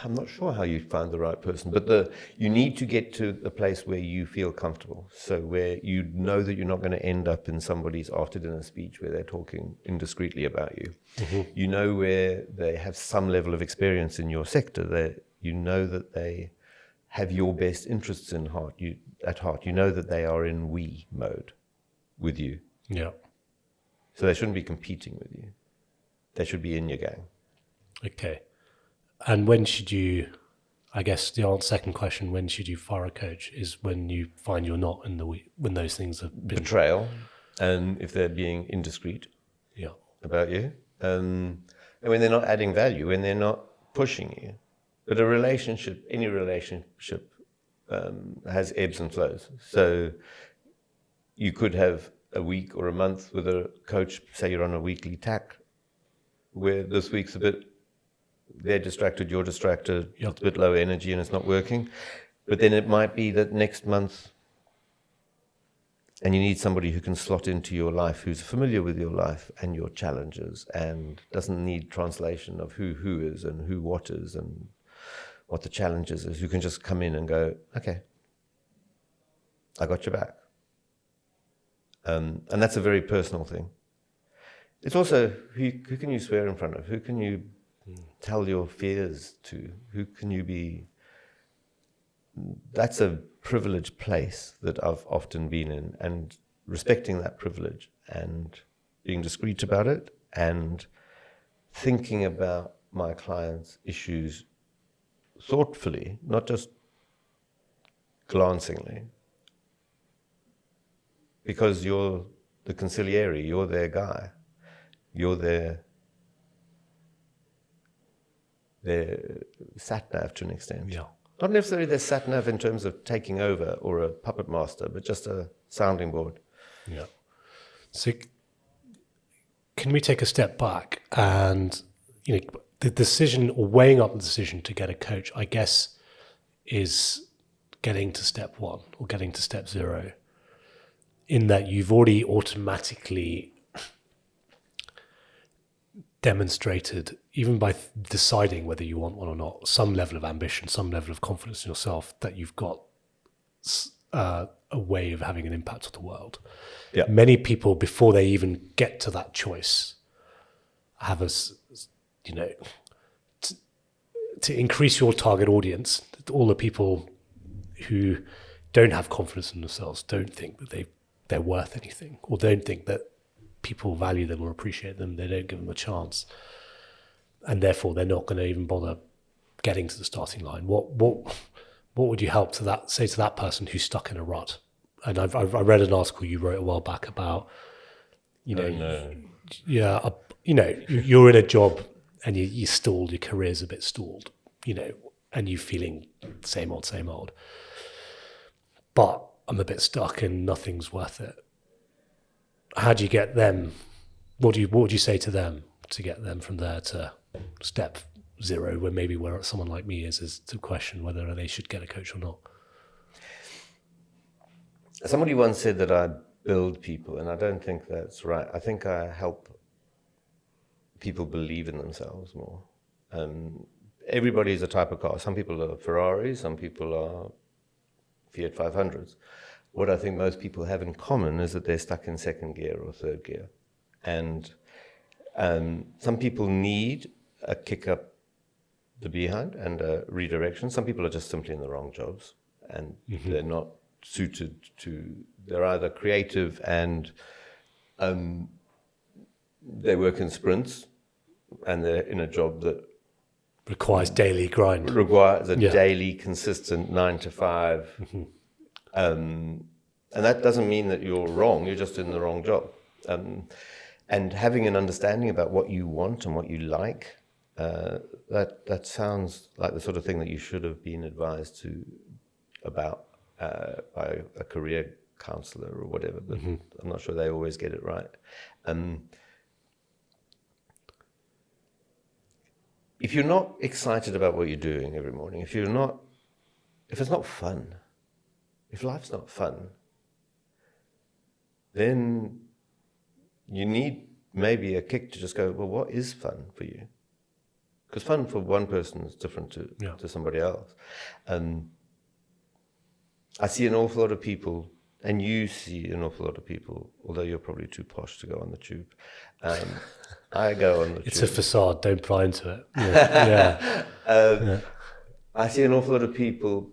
S2: I'm not sure how you find the right person, but you need to get to a place where you feel comfortable. So where you know that you're not going to end up in somebody's after dinner speech where they're talking indiscreetly about you. Mm-hmm. You know where they have some level of experience in your sector. You know that they have your best interests at heart. You know that they are in we mode with you.
S1: Yeah.
S2: So they shouldn't be competing with you. They should be in your gang.
S1: Okay. And when should you, I guess the second question, when should you fire a coach is when you find you're not when those things have been...
S2: Betrayal, and if they're being indiscreet about you, and when they're not adding value, when they're not pushing you. But any relationship has ebbs and flows. So you could have a week or a month with a coach, say you're on a weekly tack, where this week's they're distracted, you're distracted, It's a bit low energy and it's not working. But then it might be that next month, and you need somebody who can slot into your life, who's familiar with your life and your challenges, and doesn't need translation of who is and who what is and what the challenges is, who can just come in and go, okay, I got your back. And that's a very personal thing. It's also, who can you swear in front of? Who can you tell your fears to? Who can you be? That's a privileged place that I've often been in, and respecting that privilege and being discreet about it and thinking about my clients' issues thoughtfully, not just glancingly, because you're the conciliary, you're their guy, you're their sat-nav to an extent.
S1: Yeah.
S2: Not necessarily their sat-nav in terms of taking over or a puppet master, but just a sounding board.
S1: Yeah. So can we take a step back and, the decision or weighing up the decision to get a coach, I guess, is getting to step one or getting to step zero, in that you've already automatically demonstrated, even by deciding whether you want one or not, some level of ambition, some level of confidence in yourself, that you've got a way of having an impact on the world.
S2: Yeah.
S1: Many people, before they even get to that choice, have to increase your target audience, all the people who don't have confidence in themselves, don't think that they're worth anything, or don't think that people value them or appreciate them, they don't give them a chance, and therefore they're not going to even bother getting to the starting line. What would you help say to that person who's stuck in a rut? And I read an article you wrote a while back about, you're in a job and you're stalled, your career's a bit stalled, and you're feeling same old. But I'm a bit stuck and nothing's worth it. How do you get them? What would you say to them to get them from there to step zero, where someone like me is to question whether they should get a coach or not?
S2: Somebody once said that I build people, and I don't think that's right. I think I help people believe in themselves more. Everybody is a type of car. Some people are Ferraris, some people are Fiat 500s. What I think most people have in common is that they're stuck in second gear or third gear. And some people need a kick up the behind and a redirection. Some people are just simply in the wrong jobs, and they're not suited to, they're either creative and they work in sprints, and they're in a job that
S1: requires daily grind,
S2: requires a daily consistent 9 to 5. And that doesn't mean that you're wrong, you're just in the wrong job. And having an understanding about what you want and what you like, that sounds like the sort of thing that you should have been advised about by a career counselor or whatever, but I'm not sure they always get it right. If you're not excited about what you're doing every morning, if it's not fun, if life's not fun, then you need maybe a kick to just go, well, what is fun for you? Because fun for one person is different to somebody else. I see an awful lot of people, and you see an awful lot of people, although you're probably too posh to go on the tube. I go on the tube.
S1: It's a facade, don't buy into it. Yeah.
S2: I see an awful lot of people,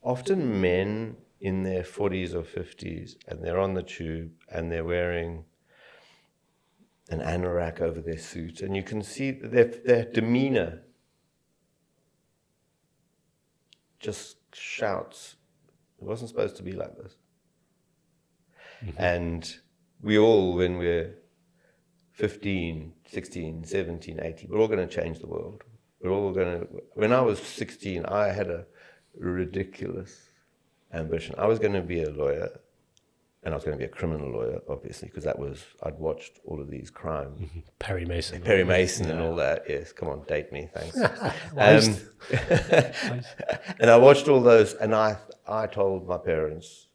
S2: often men in their 40s or 50s, and they're on the tube and they're wearing an anorak over their suit, and you can see their demeanor just shouts, it wasn't supposed to be like this. And we all, when we're 15, 16, 17, 18, we're all going to change the world. When I was 16, I had a ridiculous ambition. I was going to be a lawyer, and I was going to be a criminal lawyer, obviously, because I'd watched all of these crimes.
S1: Perry Mason.
S2: Perry Mason and all that. Yes, come on, date me, thanks. And I watched all those, and I told my parents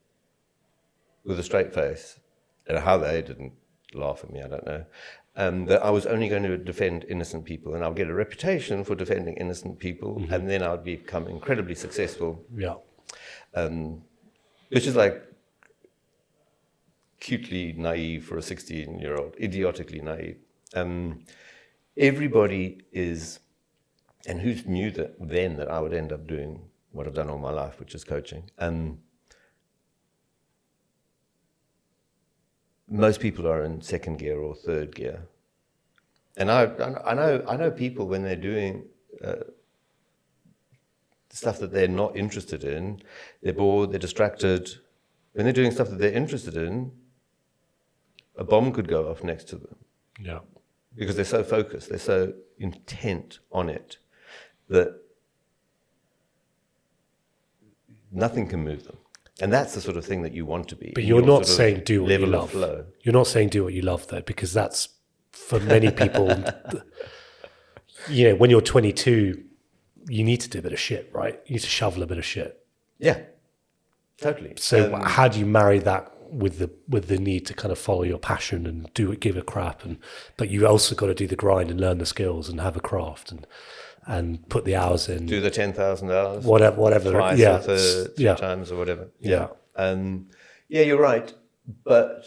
S2: with a straight face, and how they didn't laugh at me, I don't know, that I was only going to defend innocent people, and I'll get a reputation for defending innocent people, and then I'd become incredibly successful.
S1: Yeah.
S2: Which is like cutely naive for a 16-year-old, idiotically naive. Everybody is, and who knew that I would end up doing what I've done all my life, which is coaching. Most people are in second gear or third gear, and I know people when they're doing stuff that they're not interested in, they're bored, they're distracted. When they're doing stuff that they're interested in, a bomb could go off next to them.
S1: Yeah.
S2: Because they're so focused, they're so intent on it that nothing can move them. And that's the sort of thing that you want to be.
S1: But you're not saying do what you love.
S2: Flow.
S1: You're not saying do what you love, though, because that's, for many people, when you're 22, you need to do a bit of shit, right? You need to shovel a bit of shit.
S2: Yeah, totally.
S1: So how do you marry that with the need to kind of follow your passion and give a crap, but you also got to do the grind and learn the skills and have a craft and put the hours in.
S2: Do the 10,000 hours.
S1: Whatever.
S2: Twice
S1: yeah.
S2: or two times or whatever.
S1: Yeah.
S2: Yeah, you're right. But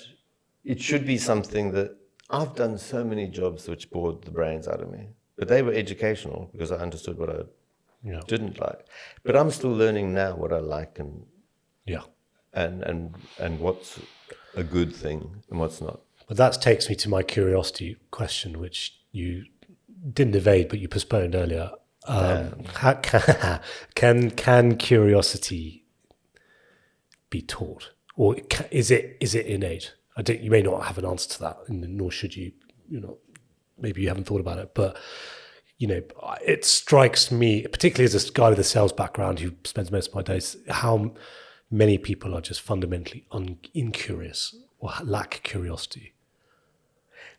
S2: it should be something that I've done so many jobs which bored the brains out of me. But they were educational because I understood what I didn't like. But I'm still learning now what I like and what's a good thing and what's not.
S1: But that takes me to my curiosity question, which you didn't evade, but you postponed earlier. Can curiosity be taught, or is it innate? You may not have an answer to that, nor should you. Maybe you haven't thought about it, but it strikes me, particularly as a guy with a sales background who spends most of my days, how many people are just fundamentally incurious or lack curiosity.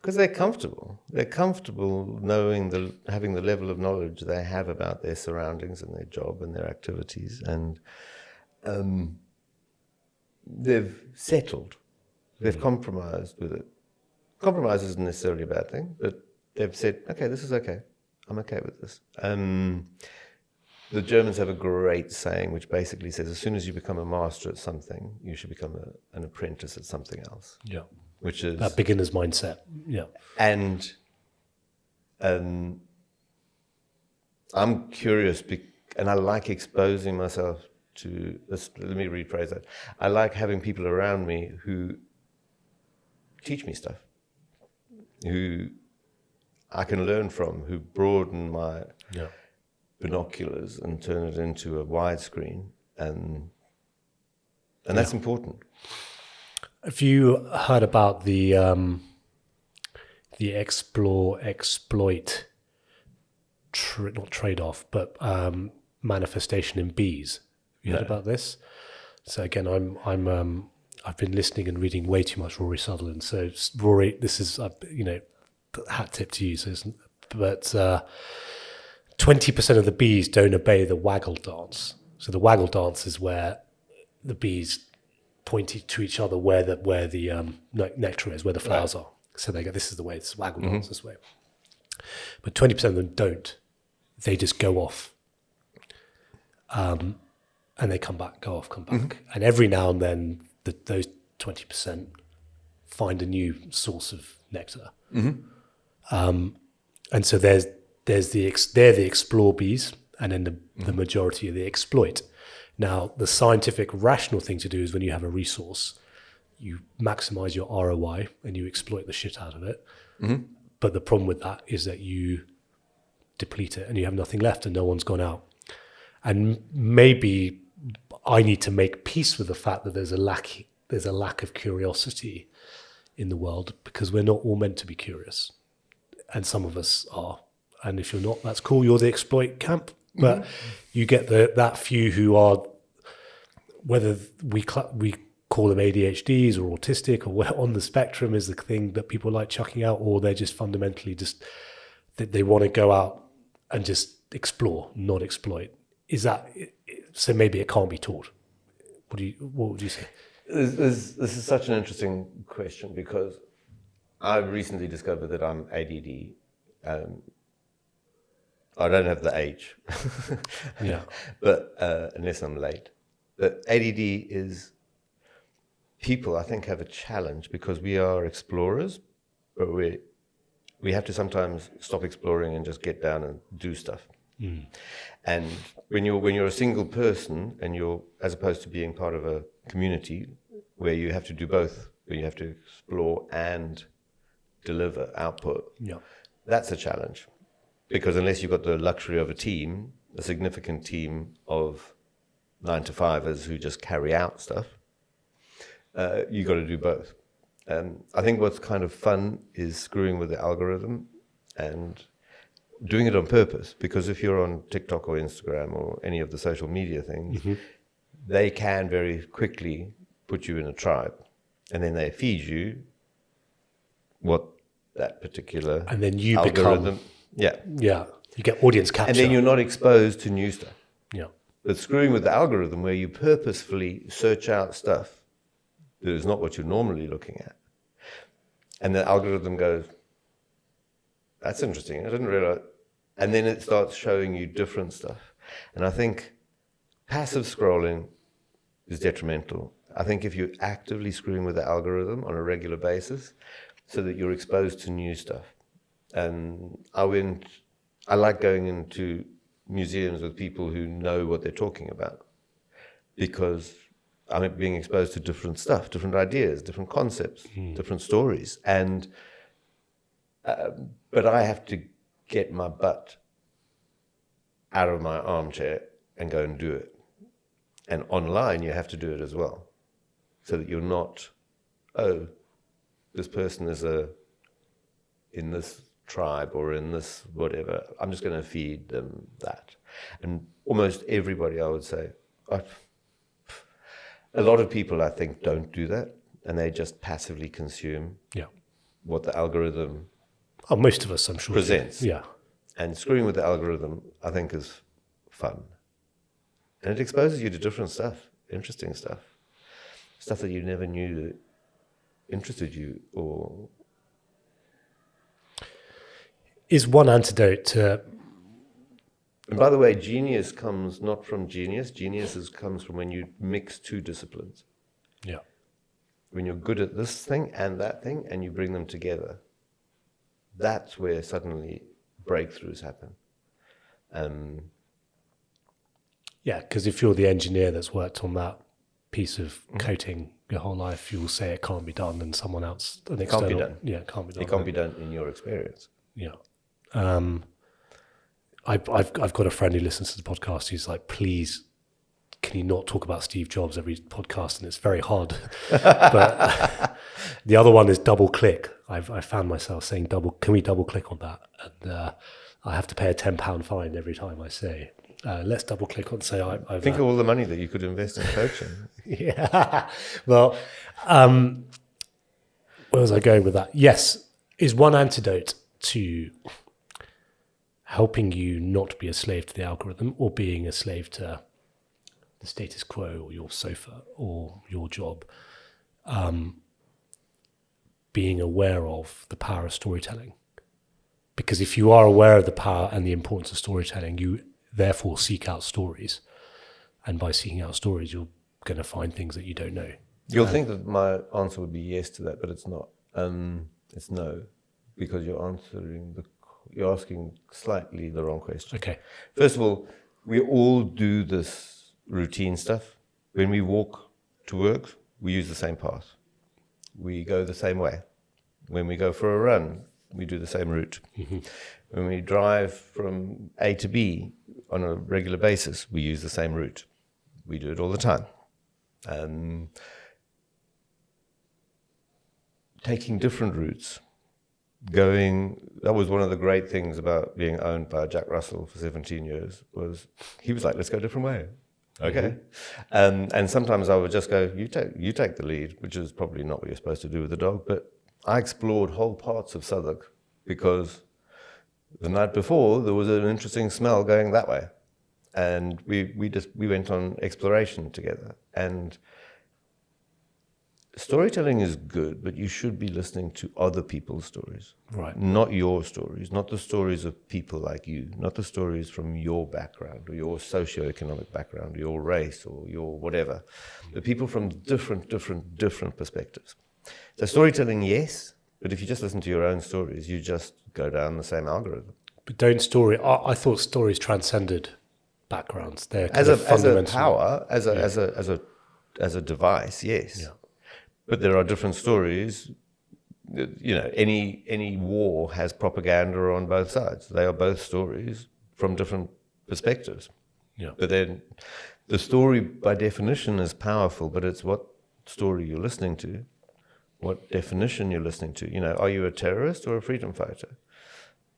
S2: Because they're comfortable. They're comfortable knowing having the level of knowledge they have about their surroundings and their job and their activities, and they've settled. They've compromised with it. Compromise isn't necessarily a bad thing, but they've said, okay, this is okay. I'm okay with this. The Germans have a great saying which basically says, as soon as you become a master at something, you should become an apprentice at something else.
S1: Yeah.
S2: Which is
S1: that beginner's mindset. Yeah.
S2: And I'm curious, and I like exposing myself to this. Let me rephrase that. I like having people around me who teach me stuff, who I can learn from, who broaden my binoculars and turn it into a widescreen, and that's important.
S1: Have you heard about the explore exploit not trade-off, but manifestation in bees? Have you heard about this? So again, I've been listening and reading way too much Rory Sutherland. So Rory, this is hat tip to you. But 20% of the bees don't obey the waggle dance. So the waggle dance is where the bees point to each other where the nectar is, where the flowers are. So they go, this is the way, it's waggle dance this way. But 20% of them don't. They just go off. And they come back, go off, come back. And every now and then, those 20% find a new source of nectar. And so they're the explore bees, and then the majority are the exploit. Now, the scientific, rational thing to do is when you have a resource, you maximize your ROI and you exploit the shit out of it. But the problem with that is that you deplete it and you have nothing left and no one's gone out. And maybe I need to make peace with the fact that there's a lack of curiosity in the world, because we're not all meant to be curious. And some of us are. And if you're not, that's cool. You're the exploit camp. But you get that few who are, whether we call call them ADHDs or autistic or where on the spectrum is the thing that people like chucking out, or they're just fundamentally just that they want to go out and just explore, not exploit. Is that so? Maybe it can't be taught. What would you say?
S2: This is such an interesting question because I've recently discovered that I'm ADD. I don't have the age,
S1: Yeah,
S2: but unless I'm late. But ADD is people, I think, have a challenge because we are explorers, but we have to sometimes stop exploring and just get down and do stuff.
S1: Mm.
S2: And when you're a single person and you're, as opposed to being part of a community where you have to do both, where you have to explore and deliver output,
S1: Yeah,
S2: that's a challenge. Because unless you've got the luxury of a team, a significant team of 9-to-5ers who just carry out stuff, you got to do both. I think what's kind of fun is screwing with the algorithm and doing it on purpose. Because if you're on TikTok or Instagram or any of the social media things, they can very quickly put you in a tribe, and then they feed you what that particular
S1: and then you
S2: algorithm.
S1: become
S2: Yeah.
S1: You get audience capture,
S2: And then you're not exposed to new stuff.
S1: yeah.
S2: But screwing with the algorithm where you purposefully search out stuff that is not what you're normally looking at. And the algorithm goes, that's interesting, I didn't realize. And then it starts showing you different stuff. And I think passive scrolling is detrimental. I think if you're actively screwing with the algorithm on a regular basis so that you're exposed to new stuff. And I like going into museums with people who know what they're talking about because I'm being exposed to different stuff, different ideas, different concepts, different stories. And but I have to get my butt out of my armchair and go and do it. And online, you have to do it as well, so that you're not, this person is in this tribe or in this whatever. I'm just going to feed them that. And almost everybody, I would say, a lot of people, I think, don't do that, and they just passively consume what the algorithm
S1: Most of us, I'm sure,
S2: presents.
S1: Yeah.
S2: And screwing with the algorithm, I think, is fun. And it exposes you to different stuff, interesting stuff that you never knew that interested you. Or
S1: Is one antidote to...
S2: And by the way, genius comes not from genius. Genius comes from when you mix two disciplines.
S1: Yeah.
S2: When you're good at this thing and that thing, and you bring them together. That's where suddenly breakthroughs happen.
S1: Yeah, because if you're the engineer that's worked on that piece of coating your whole life, you'll say it can't be done, and someone else, an external,
S2: can't be done.
S1: Yeah, it can't be done.
S2: It can't be done in your experience.
S1: Yeah. I've got a friend who listens to the podcast who's like, please, can you not talk about Steve Jobs every podcast? And it's very hard. But the other one is double click. I found myself saying can we double click on that? And I have to pay a £10 fine every time I say, let's double click on, say, I've...
S2: Think of all the money that you could invest in coaching.
S1: Yeah. Well, where was I going with that? Yes. Is one antidote to helping you not be a slave to the algorithm or being a slave to the status quo or your sofa or your job, being aware of the power of storytelling. Because if you are aware of the power and the importance of storytelling, you therefore seek out stories. And by seeking out stories, you're going to find things that you don't know.
S2: You'll think that my answer would be yes to that, but it's not. It's no, because you're asking slightly the wrong question.
S1: Okay.
S2: First of all, we all do this routine stuff. When we walk to work, we use the same path. We go the same way. When we go for a run, we do the same route. Mm-hmm. When we drive from A to B on a regular basis, we use the same route. We do it all the time. Taking different routes, that was one of the great things about being owned by Jack Russell for 17 years, was he was like, let's go a different way. Okay. And sometimes I would just go, you take the lead, which is probably not what you're supposed to do with the dog. But I explored whole parts of Southwark because the night before there was an interesting smell going that way. And we went on exploration together. And storytelling is good, but you should be listening to other people's stories.
S1: Right.
S2: Not your stories, not the stories of people like you, not the stories from your background or your socioeconomic background, or your race or your whatever. The people from different perspectives. So storytelling, yes, but if you just listen to your own stories, you just go down the same algorithm.
S1: But I thought stories transcended backgrounds. They're
S2: As a
S1: fundamental.
S2: power, as a device, yes.
S1: Yeah.
S2: But there are different stories. You know, any war has propaganda on both sides. They are both stories from different perspectives.
S1: Yeah.
S2: But then the story, by definition, is powerful. But it's what story you're listening to, what definition you're listening to. You know, are you a terrorist or a freedom fighter?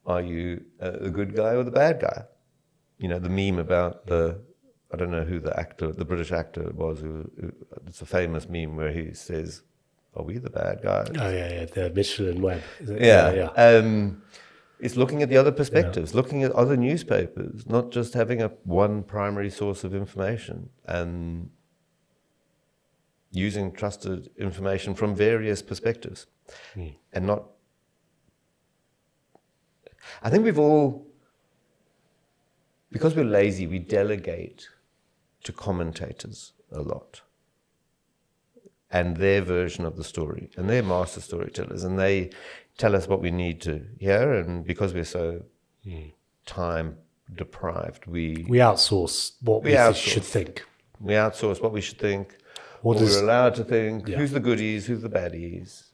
S2: Are you the good guy or the bad guy? You know, the meme about I don't know who the British actor was, it's a famous meme where he says, are we the bad guys?
S1: Oh, yeah, the Michelin Web. Is it?
S2: Yeah. It's looking at the other perspectives, looking at other newspapers, not just having one primary source of information, and using trusted information from various perspectives. And not... I think we've all... Because we're lazy, we delegate to commentators a lot and their version of the story, and they're master storytellers, and they tell us what we need to hear, and because we're so time deprived, we
S1: outsource what we should think.
S2: We outsource what we should think, what we're allowed to think, who's the goodies, who's the baddies.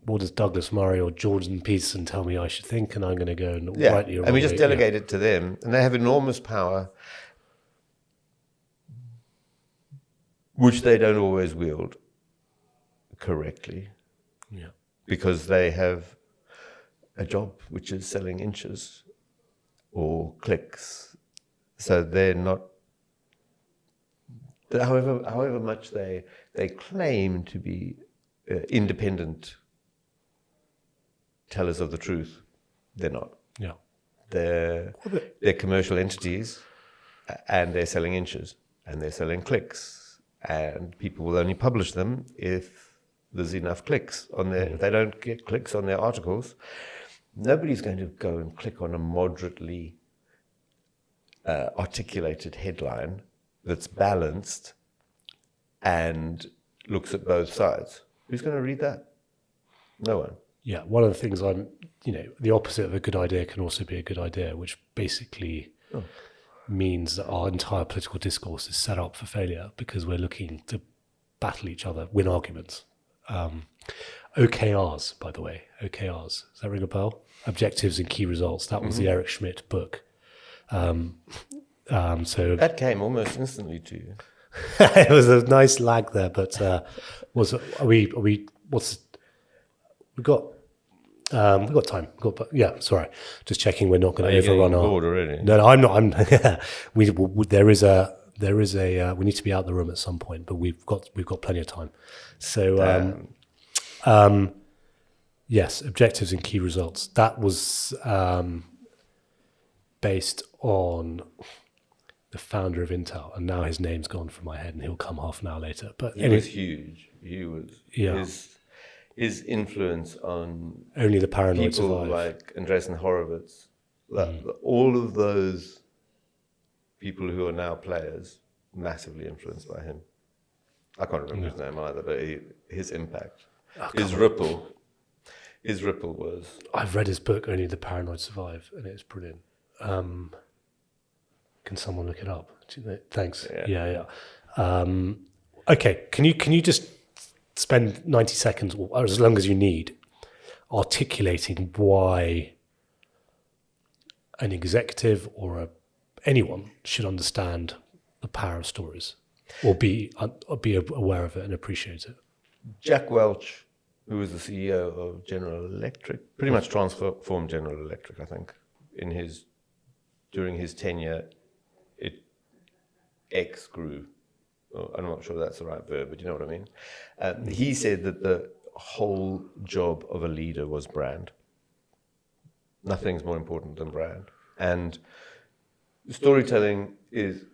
S1: What does Douglas Murray or Jordan Peterson tell me I should think, and I'm going to go and write you.
S2: And we just delegate it to them, and they have enormous power, which they don't always wield correctly.
S1: Yeah,
S2: because they have a job which is selling inches or clicks, so they're not. However much they claim to be independent tellers of the truth, they're not.
S1: Yeah,
S2: they're commercial entities, and they're selling inches, and they're selling clicks, and people will only publish them if there's enough clicks on their. If they don't get clicks on their articles, nobody's going to go and click on a moderately articulated headline that's balanced and looks at both sides. Who's going to read that? No one.
S1: Yeah, one of the things the opposite of a good idea can also be a good idea, which basically means that our entire political discourse is set up for failure because we're looking to battle each other, win arguments. OKRs, by the way, OKRs. Does that ring a bell? Objectives and Key Results. That was the Eric Schmidt book. So
S2: that came almost instantly to you.
S1: It was a nice lag there, but we've got time. Sorry, just checking. We're not going to overrun our.
S2: Bored already?
S1: No, I'm not. We need to be out of the room at some point, but we've got plenty of time. So yes, objectives and key results. That was based on the founder of Intel, and now his name's gone from my head, and he'll come half an hour later. But
S2: he was huge. He was his influence on
S1: only the paranoid
S2: people
S1: survive.
S2: like Andreessen Horowitz, all of those people who are now players, massively influenced by him. I can't remember his name either, but his impact, his ripple was.
S1: I've read his book, Only the Paranoid Survive, and it's brilliant. Can someone look it up? Thanks. Yeah. Okay, can you just spend 90 seconds, or as long as you need, articulating why an executive or anyone should understand the power of stories, or be aware of it and appreciate it?
S2: Jack Welch, who was the CEO of General Electric, pretty much transformed General Electric, I think, during his tenure. X grew. Well, I'm not sure that's the right verb, but you know what I mean. He said that the whole job of a leader was brand. Nothing's more important than brand. And storytelling is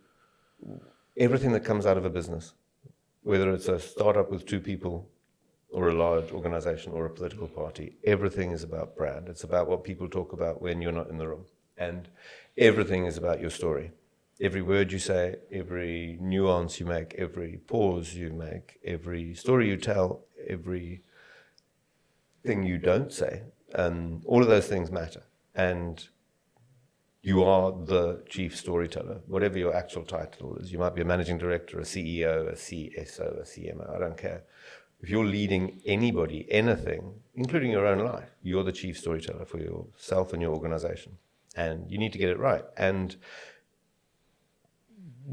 S2: everything that comes out of a business, whether it's a startup with 2 people or a large organization or a political party. Everything is about brand. It's about what people talk about when you're not in the room. And everything is about your story. Every word you say, every nuance you make, every pause you make, every story you tell, every thing you don't say, all of those things matter. And you are the chief storyteller, whatever your actual title is. You might be a managing director, a CEO, a CSO, a CMO, I don't care. If you're leading anybody, anything, including your own life, you're the chief storyteller for yourself and your organization. And you need to get it right. And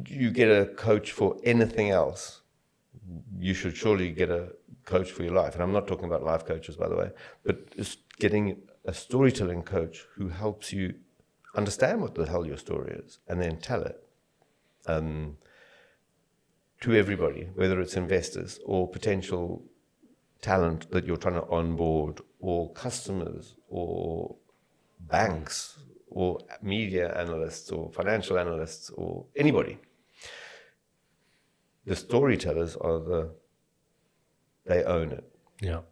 S2: you get a coach for anything else, you should surely get a coach for your life. And I'm not talking about life coaches, by the way, but just getting a storytelling coach who helps you understand what the hell your story is and then tell it to everybody, whether it's investors or potential talent that you're trying to onboard, or customers or banks or media analysts or financial analysts or anybody. The storytellers they own it.
S1: Yeah.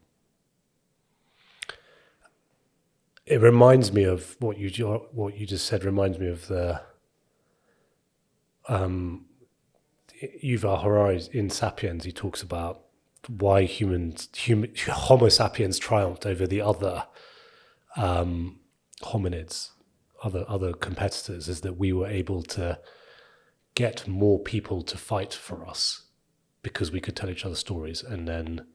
S1: It reminds me of what you just said. Reminds me of the Yuval Harari in *Sapiens*. He talks about why Homo sapiens triumphed over the other hominids, other competitors, is that we were able to get more people to fight for us because we could tell each other stories, and then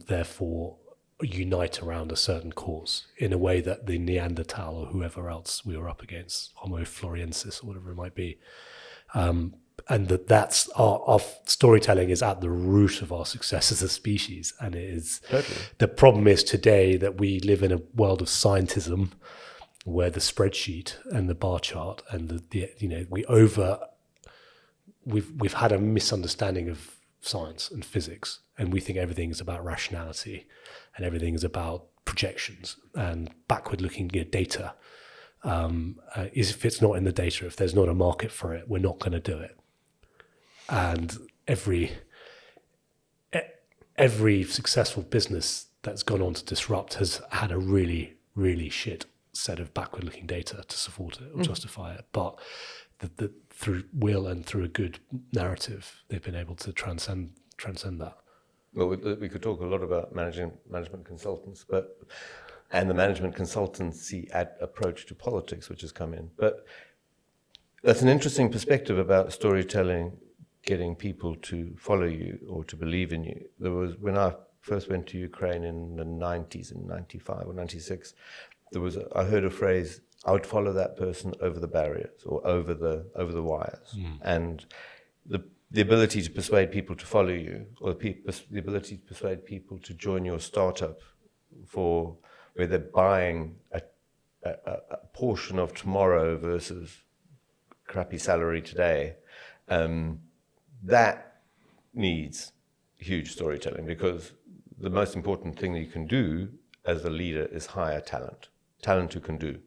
S1: therefore unite around a certain cause in a way that the Neanderthal or whoever else we were up against, Homo floresiensis or whatever it might be, and that's our storytelling is at the root of our success as a species. And it is
S2: Totally.
S1: The problem is today that we live in a world of scientism where the spreadsheet and the bar chart and we've had a misunderstanding of science and physics, and we think everything is about rationality and everything is about projections and backward-looking data. If it's not in the data, if there's not a market for it, we're not going to do it. And every successful business that's gone on to disrupt has had a really, really shit set of backward-looking data to support it or justify it. But through will and through a good narrative, they've been able to transcend that.
S2: Well, we could talk a lot about management consultants, and the management consultancy approach to politics, which has come in. But that's an interesting perspective about storytelling, getting people to follow you or to believe in you. There was, when I first went to Ukraine in the 90s, in 95 or 96, I heard a phrase, I would follow that person over the barriers or over the wires. And the ability to persuade people to follow you, or the ability to persuade people to join your startup where they're buying a portion of tomorrow versus crappy salary today, that needs huge storytelling, because the most important thing that you can do as a leader is hire talent who can do.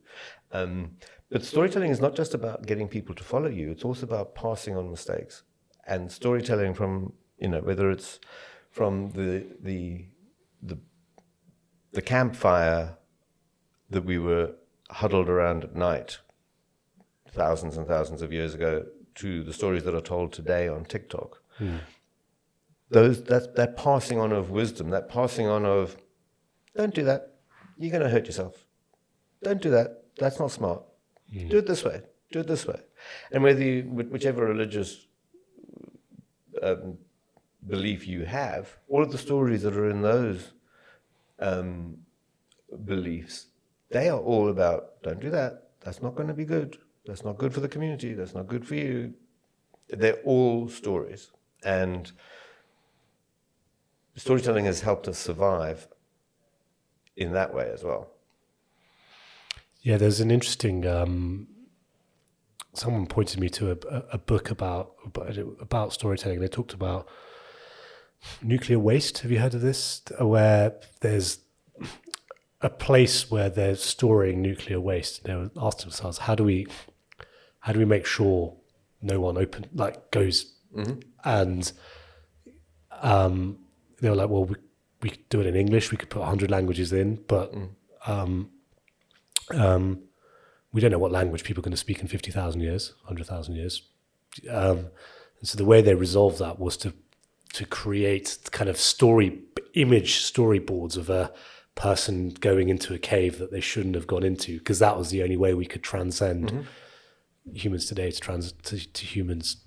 S2: But storytelling is not just about getting people to follow you, it's also about passing on mistakes. And storytelling from, whether it's from the campfire that we were huddled around at night thousands and thousands of years ago, to the stories that are told today on TikTok. That passing on of wisdom, that passing on of, don't do that, you're going to hurt yourself. Don't do that, that's not smart. Do it this way, do it this way. And whichever religious belief you have, all of the stories that are in those beliefs, they are all about, don't do that, that's not going to be good, that's not good for the community, that's not good for you. They're all stories. And storytelling has helped us survive in that way as well.
S1: Yeah, there's an interesting someone pointed me to a book about storytelling. They talked about nuclear waste. Have you heard of this? Where there's a place where they're storing nuclear waste. They were asked themselves, how do we make sure no one goes and they were like, well, we could do it in English. We could put 100 languages in, but we don't know what language people are going to speak in 50,000 years, 100,000 years. And so the way they resolved that was to create kind of image storyboards of a person going into a cave that they shouldn't have gone into, because that was the only way we could transcend humans today. To humans,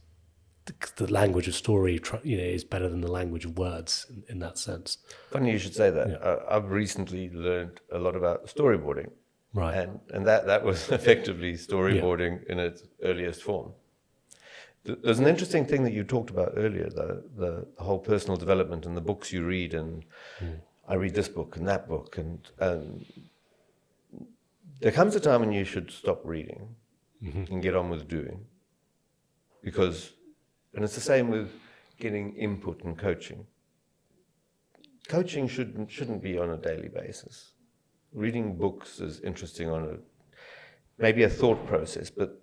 S1: the language of story, is better than the language of words in that sense.
S2: Funny you should say that.
S1: Yeah.
S2: I've recently learned a lot about storyboarding.
S1: Right.
S2: And that was effectively storyboarding in its earliest form. There's an interesting thing that you talked about earlier, the whole personal development and the books you read, and I read this book and that book, and there comes a time when you should stop reading and get on with doing, and it's the same with getting input and coaching. Coaching shouldn't be on a daily basis. Reading books is interesting on maybe a thought process, but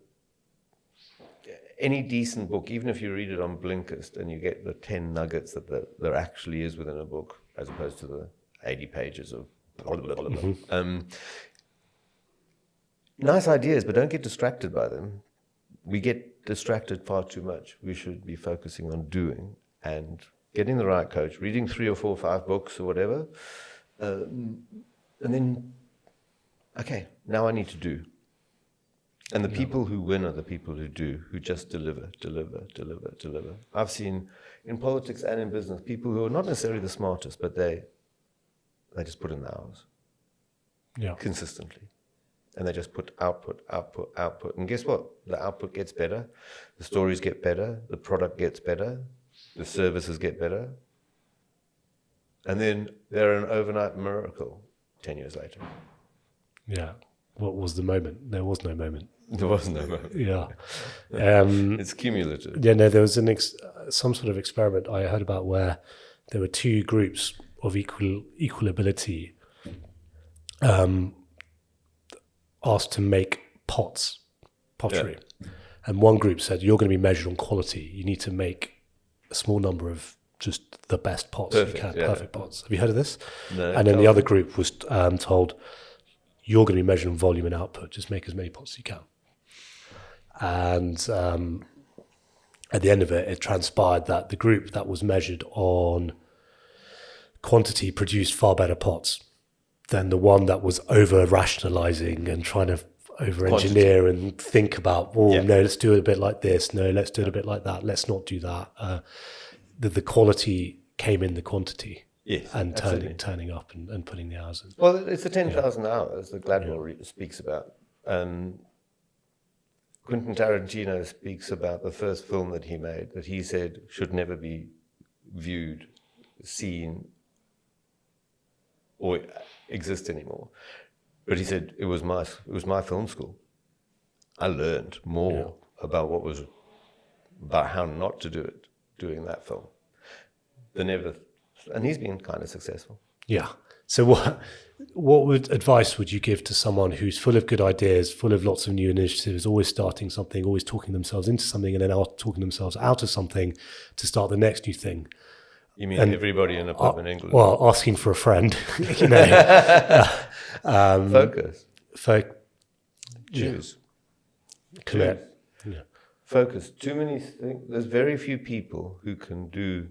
S2: any decent book, even if you read it on Blinkist and you get the 10 nuggets that there actually is within a book, as opposed to the 80 pages of blah, blah, blah, blah. Nice ideas, but don't get distracted by them. We get distracted far too much. We should be focusing on doing and getting the right coach, reading 3 or 4 or 5 books or whatever, and then, okay, now I need to do. And the people who win are the people who do, who just deliver. I've seen in politics and in business people who are not necessarily the smartest, but they just put in the hours consistently. And they just put output. And guess what? The output gets better, the stories get better, the product gets better, the services get better. And then they're an overnight miracle 10 years later.
S1: Yeah. What was the moment? There was no moment.
S2: There was no moment.
S1: Yeah.
S2: It's cumulative.
S1: Yeah, no, there was some sort of experiment I heard about where there were 2 groups of equal ability asked to make pottery. Yeah. And one group said, you're going to be measured on quality. You need to make a small number of just the best pots you can, perfect pots. Have you heard of this?
S2: No.
S1: And then the other group was told, you're going to be measured on volume and output. Just make as many pots as you can. And at the end of it, it transpired that the group that was measured on quantity produced far better pots than the one that was over-rationalizing and trying to over-engineer and think about, no, let's do it a bit like this. No, let's do it a bit like that. Let's not do that. The quality came in the quantity.
S2: Yes,
S1: and turning up and putting the hours in.
S2: Well, it's the 10,000 hours that Gladwell speaks about. Quentin Tarantino speaks about the first film that he made that he said should never be viewed, seen, or exist anymore. But he said it was my film school. I learned more about how not to do it doing that film than ever. And he's been kind of successful.
S1: Yeah. So what advice would you give to someone who's full of good ideas, full of lots of new initiatives, always starting something, always talking themselves into something, and then talking themselves out of something to start the next new thing?
S2: You mean everybody in a pub in England?
S1: Well, asking for a friend.
S2: Focus.
S1: Choose.
S2: Commit. Yeah. Focus. Too many things. There's very few people who can do.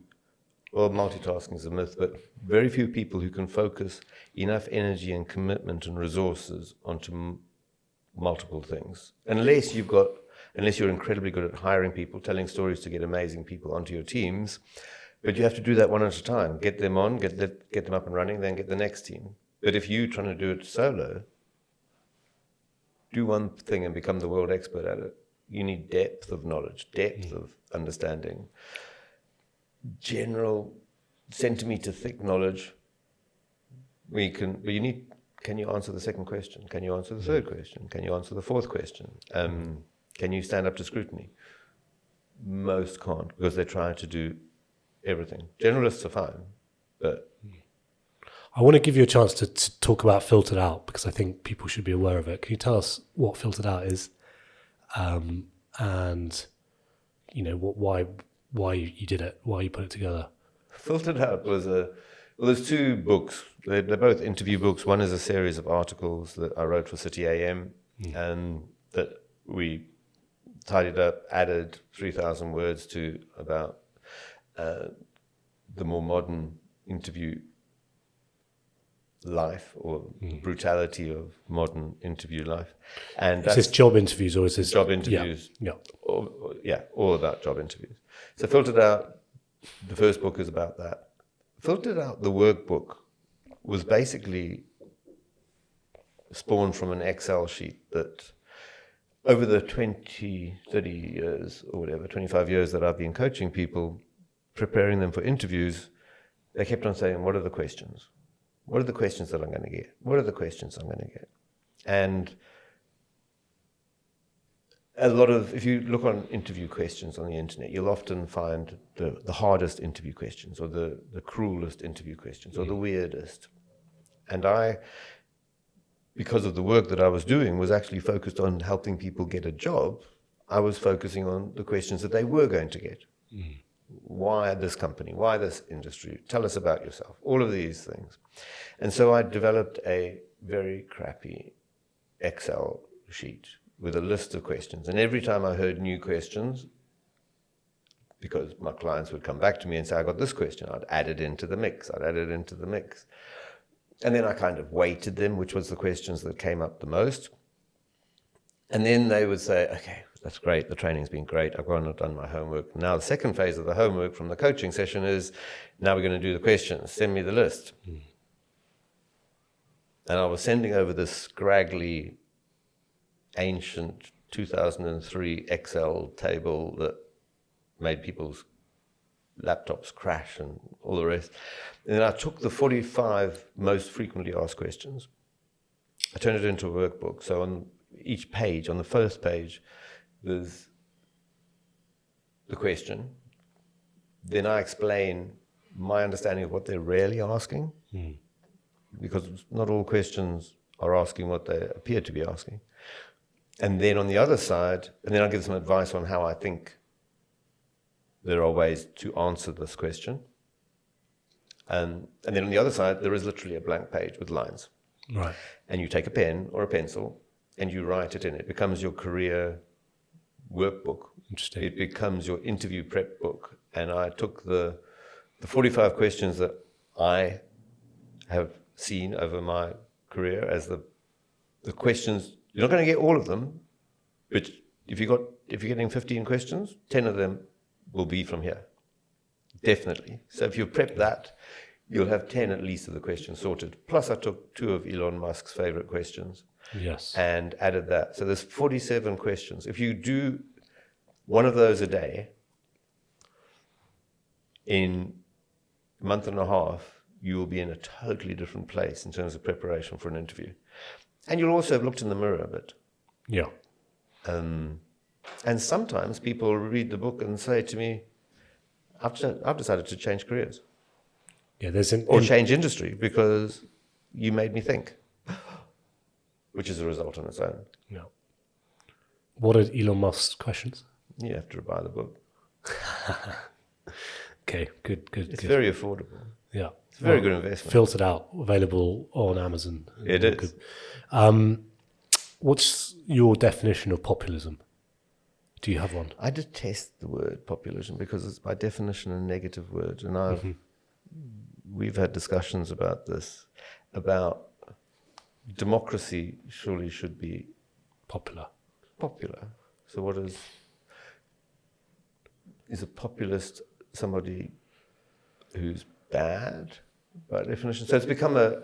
S2: Well, multitasking is a myth, but very few people who can focus enough energy and commitment and resources onto multiple things. Unless you're incredibly good at hiring people, telling stories to get amazing people onto your teams, but you have to do that one at a time. Get them on, get them up and running, then get the next team. But if you're trying to do it solo, do one thing and become the world expert at it. You need depth of knowledge, depth of understanding. General centimeter thick knowledge. Can you answer the second question? Can you answer the third question? Can you answer the fourth question? Can you stand up to scrutiny? Most can't, because they're trying to do everything. Generalists are fine, but
S1: I want to give you a chance to talk about Filtered Out, because I think people should be aware of it. Can you tell us what Filtered Out is, and why you did it, why you put it together?
S2: Filtered Out was there's two books. They're both interview books. One is a series of articles that I wrote for City AM, and that we tidied up, added 3,000 words to about the more modern interview life, or brutality of modern interview life. And
S1: is this job interviews, or is this
S2: job interviews?
S1: Yeah.
S2: All about job interviews. So Filtered Out, the first book is about that. Filtered Out, the workbook, was basically spawned from an Excel sheet that over the 20, 30 years or whatever, 25 years that I've been coaching people, preparing them for interviews, they kept on saying, what are the questions? What are the questions that I'm going to get? What are the questions I'm going to get? And a lot of, if you look on interview questions on the internet, you'll often find the hardest interview questions, or the cruelest interview questions, or the weirdest. And I, because of the work that I was doing, was actually focused on helping people get a job. I was focusing on the questions that they were going to get. Why this company? Why this industry? Tell us about yourself. All of these things. And so I developed a very crappy Excel sheet with a list of questions. And every time I heard new questions, because my clients would come back to me and say, I got this question, I'd add it into the mix. And then I kind of weighted them, which was the questions that came up the most. And then they would say, okay, that's great, the training's been great, I've gone and done my homework. Now the second phase of the homework from the coaching session is, now we're going to do the questions, send me the list. And I was sending over this scraggly, ancient 2003 Excel table that made people's laptops crash and all the rest. And then I took the 45 most frequently asked questions, I turned it into a workbook. So on each page, on the first page, there's the question. Then I explain my understanding of what they're really asking, because not all questions are asking what they appear to be asking. And then on the other side, and then I'll give some advice on how I think there are ways to answer this question. And then on the other side, there is literally a blank page with lines.
S1: Right.
S2: And you take a pen or a pencil and you write it in. It becomes your career workbook.
S1: Interesting.
S2: It becomes your interview prep book. And I took the 45 questions that I have seen over my career as the questions. You're not going to get all of them, but if you're getting 15 questions, 10 of them will be from here. Definitely. So if you prep that, you'll have 10 at least of the questions sorted. Plus I took 2 of Elon Musk's favorite questions.
S1: Yes.
S2: And added that. So there's 47 questions. If you do one of those a day, in a month and a half, you will be in a totally different place in terms of preparation for an interview. And you'll also have looked in the mirror a bit.
S1: Yeah.
S2: And sometimes people read the book and say to me, I've decided to change careers.
S1: Yeah,
S2: or change industry because you made me think, which is a result on its own.
S1: Yeah. What are Elon Musk's questions?
S2: You have to buy the book.
S1: Okay, good.
S2: It's very affordable.
S1: Yeah.
S2: It's a very good investment.
S1: Filtered Out, available on Amazon.
S2: It is.
S1: What's your definition of populism? Do you have one?
S2: I detest the word populism because it's by definition a negative word. And we've had discussions about this, about democracy surely should be
S1: popular.
S2: So what is a populist somebody who's bad by definition? So it's become a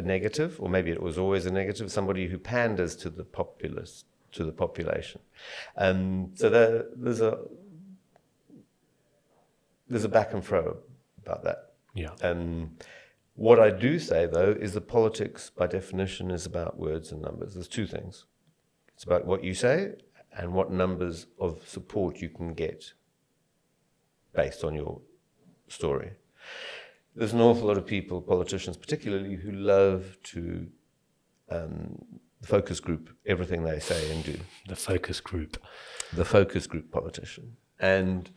S2: negative, or maybe it was always a negative, somebody who panders to the populace, to the population. So there's a back and fro about that.
S1: Yeah.
S2: What I do say, though, is that politics, by definition, is about words and numbers. There's 2 things. It's about what you say and what numbers of support you can get based on your story. There's an awful lot of people, politicians particularly, who love to focus group everything they say and do.
S1: The focus group.
S2: The focus group politician. And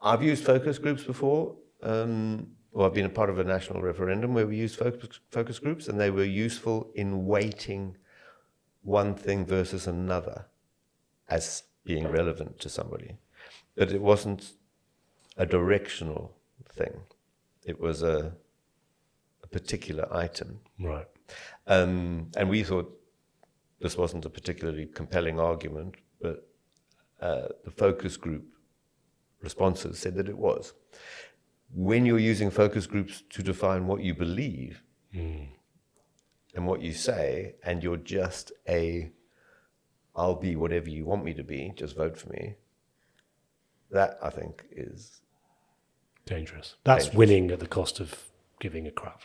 S2: I've used focus groups before. I've been a part of a national referendum where we used focus groups, and they were useful in weighting one thing versus another as being relevant to somebody. But it wasn't a directional thing. It was a particular item.
S1: Right.
S2: And we thought this wasn't a particularly compelling argument, but the focus group responses said that it was. When you're using focus groups to define what you believe and what you say, and you're just I'll be whatever you want me to be, just vote for me, that I think is
S1: dangerous. That's
S2: dangerous.
S1: Winning at the cost of giving a crap.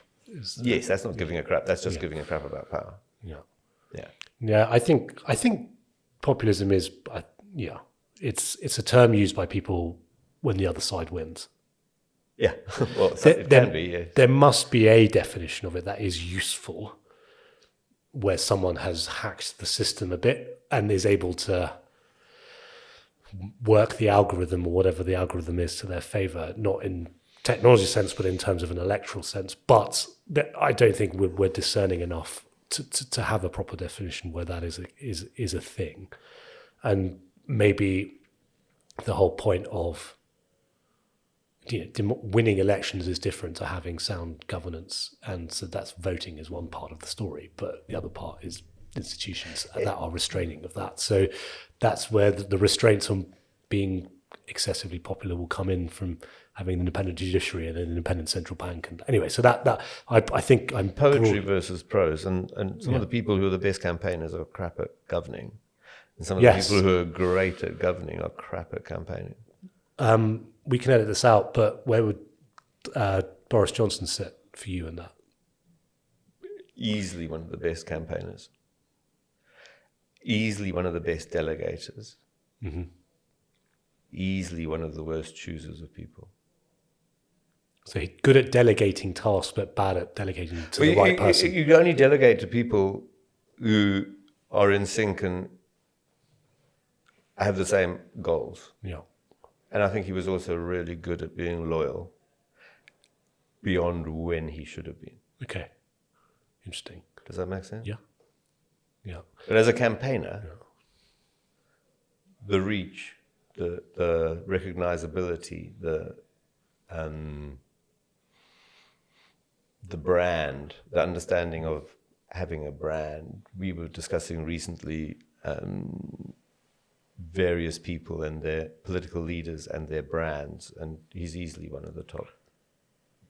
S2: Yes, that's not giving a crap. That's just giving a crap about power.
S1: Yeah. I think populism is it's a term used by people when the other side wins.
S2: Yeah, well, it can be. Yeah.
S1: There must be a definition of it that is useful, where someone has hacked the system a bit and is able to work the algorithm or whatever the algorithm is to their favor, not in technology sense, but in terms of an electoral sense. But I don't think we're discerning enough to have a proper definition where that is a thing. And maybe the whole point of winning elections is different to having sound governance, and so that's voting is one part of the story, but the other part is institutions that are restraining of that. So that's where the restraints on being excessively popular will come in, from having an independent judiciary and an independent central bank. And anyway, so that I think I'm
S2: poetry versus prose, and some of the people who are the best campaigners are crap at governing, and some of the people who are great at governing are crap at campaigning.
S1: We can edit this out, but where would Boris Johnson sit for you in that?
S2: Easily one of the best campaigners. Easily one of the best delegators. Mm-hmm. Easily one of the worst choosers of people.
S1: So he's good at delegating tasks, but bad at delegating to the right person.
S2: You only delegate to people who are in sync and have the same goals.
S1: Yeah.
S2: And I think he was also really good at being loyal beyond when he should have been.
S1: Okay. Interesting.
S2: Does that make sense?
S1: Yeah. Yeah.
S2: But as a campaigner, the reach, the recognizability, the brand, the understanding of having a brand. We were discussing recently various people and their political leaders and their brands, and he's easily one of the top.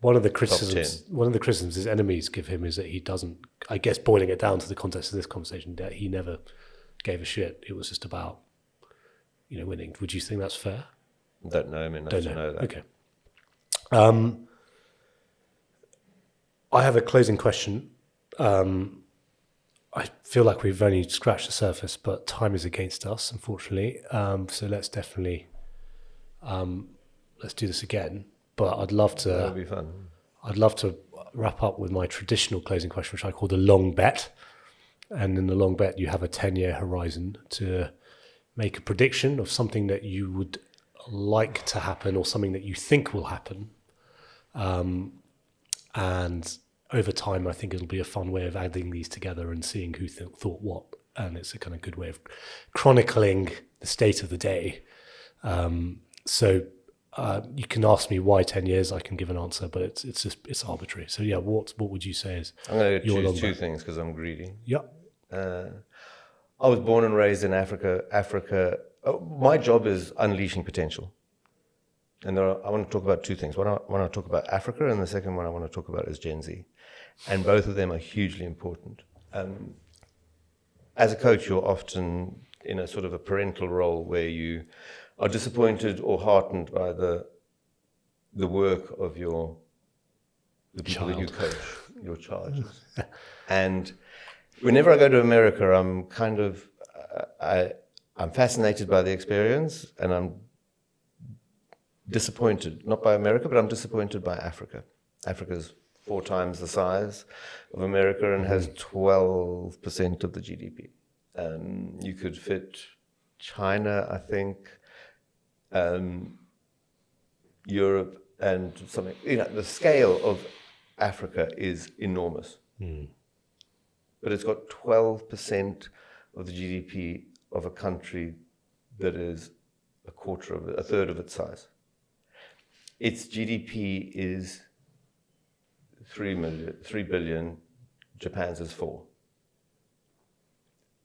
S1: One of the criticisms his enemies give him is that he doesn't, I guess boiling it down to the context of this conversation, that he never gave a shit. It was just about, winning. Would you think that's fair?
S2: Don't know him enough to know that.
S1: Okay. I have a closing question. I feel like we've only scratched the surface, but time is against us, unfortunately. So let's definitely let's do this again. But I'd love to.
S2: That'll be fun.
S1: I'd love to wrap up with my traditional closing question, which I call the long bet. And in the long bet, you have a 10-year horizon to make a prediction of something that you would like to happen or something that you think will happen. And over time, I think it'll be a fun way of adding these together and seeing who thought what. And it's a kind of good way of chronicling the state of the day. You can ask me why 10 years, I can give an answer, but it's arbitrary. So yeah, what would you say is
S2: I'm going to choose two things because I'm greedy.
S1: Yeah.
S2: I was born and raised in Africa. My job is unleashing potential. And I want to talk about two things. One, I want to talk about Africa, and the second one I want to talk about is Gen Z. And both of them are hugely important. As a coach, you're often in a sort of a parental role where you are disappointed or heartened by the work of the people that you coach, your child. And Whenever I go to America, I'm kind of, I'm fascinated by the experience, and I'm disappointed, not by America, but I'm disappointed by Africa. Africa's 4 times the size of America and has 12% of the GDP. You could fit China, I think, Europe and something. The scale of Africa is enormous. But it's got 12% of the GDP of a country that is a third of its size. Its GDP is 3 billion. Japan's is 4.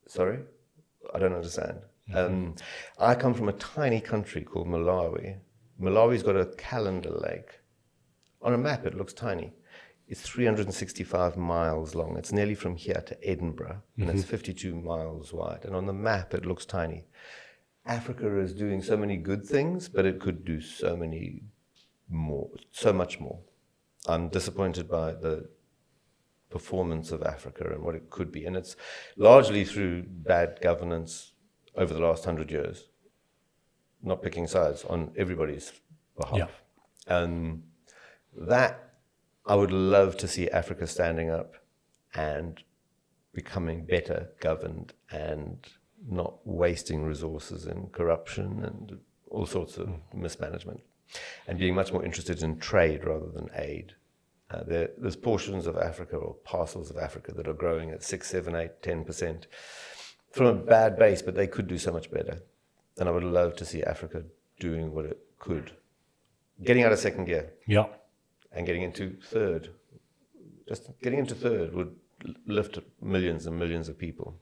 S2: Sorry? I don't understand. I come from a tiny country called Malawi. Malawi's got a calendar lake. On a map, it looks tiny. It's 365 miles long. It's nearly from here to Edinburgh, and it's 52 miles wide. And on the map, it looks tiny. Africa is doing so many good things, but it could do so much more. I'm disappointed by the performance of Africa and what it could be. And it's largely through bad governance over the last 100 years, not picking sides on everybody's behalf.
S1: Yeah.
S2: And that, I would love to see Africa standing up and becoming better governed and not wasting resources in corruption and all sorts of mismanagement, and being much more interested in trade rather than aid. There's portions of Africa or parcels of Africa that are growing at 6, 7, 8, 10% from a bad base, but they could do so much better. And I would love to see Africa doing what it could, getting out of second gear.
S1: Yeah.
S2: And getting into third. Just getting into third would lift millions and millions of people.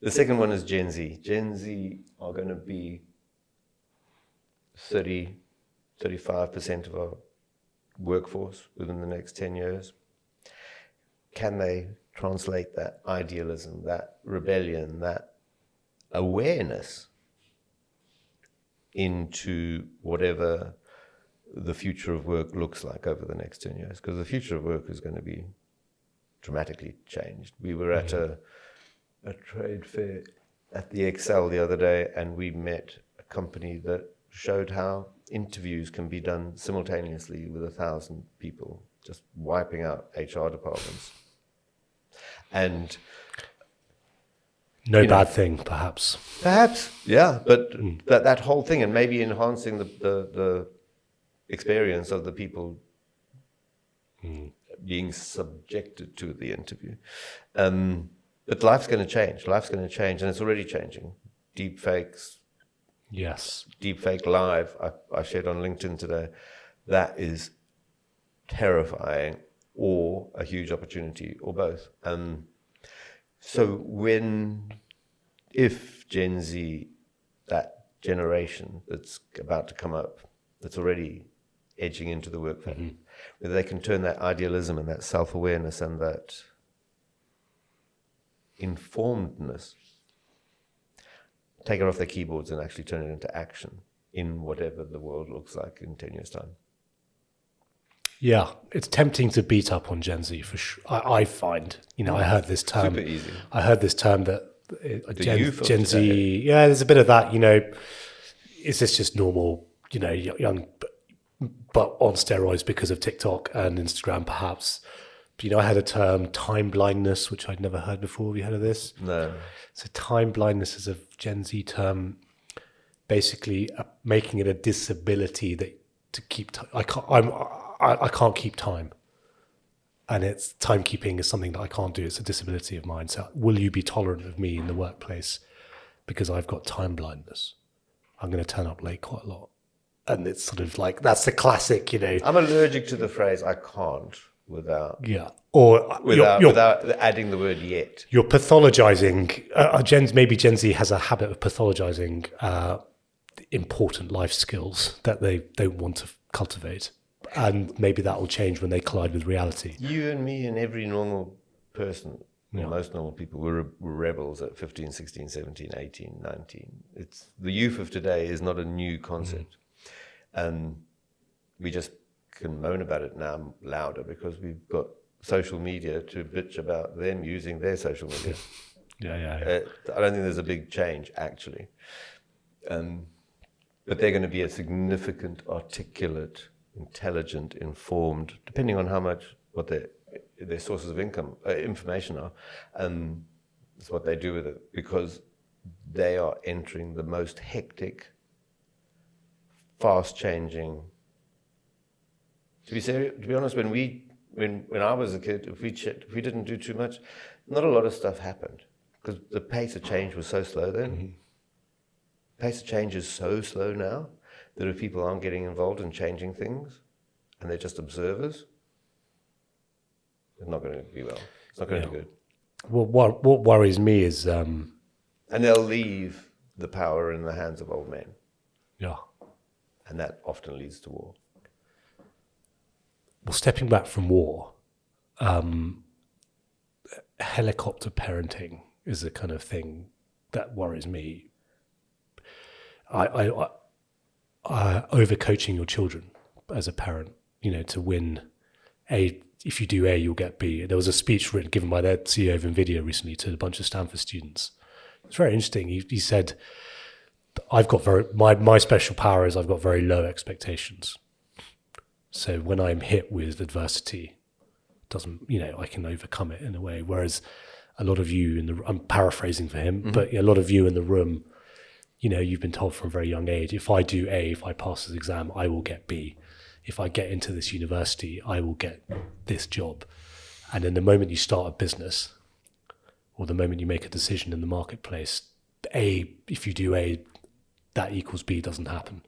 S2: The second one is Gen Z. Gen Z are going to be 35% of our workforce within the next 10 years. Can they translate that idealism, that rebellion, that awareness into whatever the future of work looks like over the next 10 years? Because the future of work is going to be dramatically changed. We were at a trade fair at the Excel the other day, and we met a company that showed how interviews can be done simultaneously with 1,000 people, just wiping out HR departments. And
S1: no bad thing, perhaps.
S2: Perhaps, yeah, but that whole thing, and maybe enhancing the experience of the people being subjected to the interview. But life's going to change. Life's going to change, and it's already changing. Deepfakes.
S1: Yes.
S2: Deepfake live. I shared on LinkedIn today. That is terrifying, or a huge opportunity, or both. So if Gen Z, that generation that's about to come up, that's already edging into the workforce, whether they can turn that idealism and that self-awareness and that informedness, take it off their keyboards and actually turn it into action in whatever the world looks like in 10 years' time.
S1: Yeah, it's tempting to beat up on Gen Z for sure. I find, I heard this term.
S2: Super easy.
S1: I heard this term that Gen Z.
S2: today.
S1: Yeah, there's a bit of that. Is this just normal? Young, but on steroids because of TikTok and Instagram, perhaps. But, I had a term, time blindness, which I'd never heard before. Have you heard of this?
S2: No.
S1: So time blindness is a Gen Z term, basically making it a disability that to keep time. I can't keep time, and it's timekeeping is something that I can't do. It's a disability of mine. So will you be tolerant of me in the workplace because I've got time blindness? I'm going to turn up late quite a lot, and it's sort of like that's the classic,
S2: I'm allergic to the phrase "I can't" without adding the word "yet."
S1: You're pathologizing. Maybe Gen Z has a habit of pathologizing important life skills that they don't want to cultivate. And maybe that will change when they collide with reality.
S2: You and me and every normal person, most normal people, were rebels at 15, 16, 17, 18, 19. The youth of today is not a new concept. And we just can moan about it now louder because we've got social media to bitch about them using their social media.
S1: Yeah.
S2: I don't think there's a big change, actually. But they're going to be a significant, articulate, intelligent, informed, depending on how much, what their sources of information are. It's what they do with it, because they are entering the most hectic, fast-changing. To be honest, when I was a kid, if we didn't do too much, not a lot of stuff happened, because the pace of change was so slow then. Mm-hmm. The pace of change is so slow now that if people aren't getting involved in changing things, and they're just observers, it's not going to be well. It's not going to be good.
S1: Well, what worries me is...
S2: and they'll leave the power in the hands of old men.
S1: Yeah.
S2: And that often leads to war.
S1: Well, stepping back from war, helicopter parenting is the kind of thing that worries me. I overcoaching your children as a parent, to win A. If you do A, you'll get B. There was a speech given by their CEO of NVIDIA recently to a bunch of Stanford students. It's very interesting. He said, "I've got my special power is I've got very low expectations. So when I'm hit with adversity, I can overcome it in a way. Whereas a lot of you I'm paraphrasing for him, but a lot of you in the room, you've been told from a very young age, if I do A, if I pass this exam, I will get B. If I get into this university, I will get this job. And then the moment you start a business, or the moment you make a decision in the marketplace, A, if you do A, that equals B doesn't happen.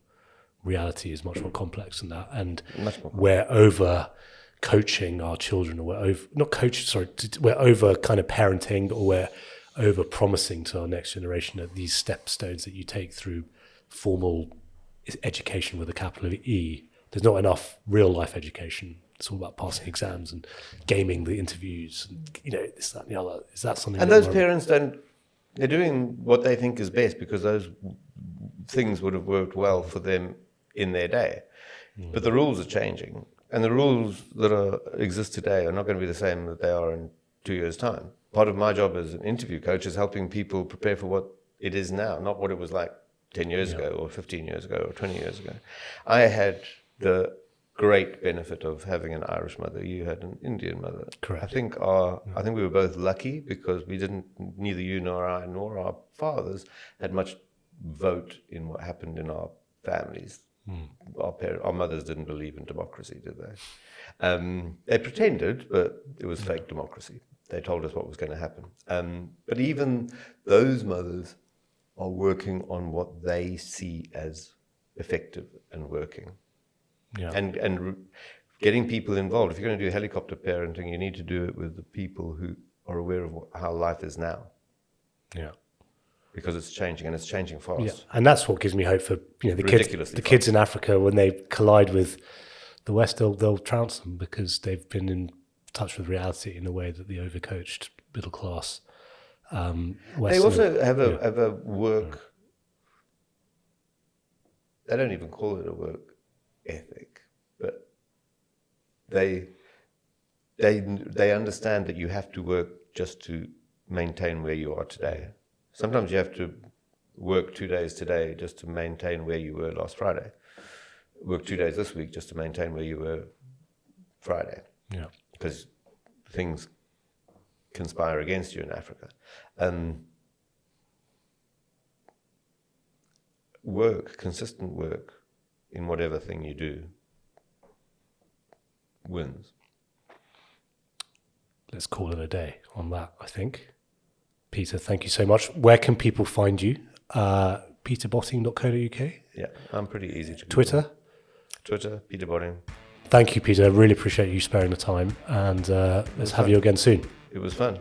S1: Reality is much more complex than that. And we're over coaching our children, or we're over kind of parenting, or we're over promising to our next generation that these stepstones that you take through formal education with a capital E. There's not enough real life education. It's all about passing exams and gaming the interviews, and this, that, and the other. Is that something?
S2: And those parents they're doing what they think is best, because those things would have worked well for them in their day. But the rules are changing, and the rules that exist today are not going to be the same that they are in 2 years' time. Part of my job as an interview coach is helping people prepare for what it is now, not what it was like 10 years ago, or 15 years ago, or 20 years ago. I had the great benefit of having an Irish mother. You had an Indian mother.
S1: Correct.
S2: I think we were both lucky, because neither you nor I nor our fathers had much vote in what happened in our families. Our mothers didn't believe in democracy, did they? They pretended, but it was fake democracy. They told us what was going to happen. But even those mothers are working on what they see as effective and working.
S1: Yeah.
S2: And getting people involved. If you're going to do helicopter parenting, you need to do it with the people who are aware of how life is now.
S1: Yeah.
S2: Because it's changing, and it's changing fast.
S1: Yeah. And that's what gives me hope for the kids in Africa. When they collide with the West, they'll trounce them, because they've been in touch with reality in a way that the overcoached middle class.
S2: They also have a work. They don't even call it a work ethic, but they understand that you have to work just to maintain where you are today. Sometimes you have to work 2 days today just to maintain where you were last Friday. Work 2 days this week just to maintain where you were Friday. Yeah. Because things conspire against you in Africa. Consistent work in whatever thing you do wins.
S1: Let's call it a day on that, I think. Peter, thank you so much. Where can people find you? peterbotting.co.uk?
S2: Yeah, I'm pretty easy to
S1: Twitter?
S2: Twitter, Peter Botting.
S1: Thank you, Peter. I really appreciate you sparing the time, and let's have you again soon.
S2: It was fun.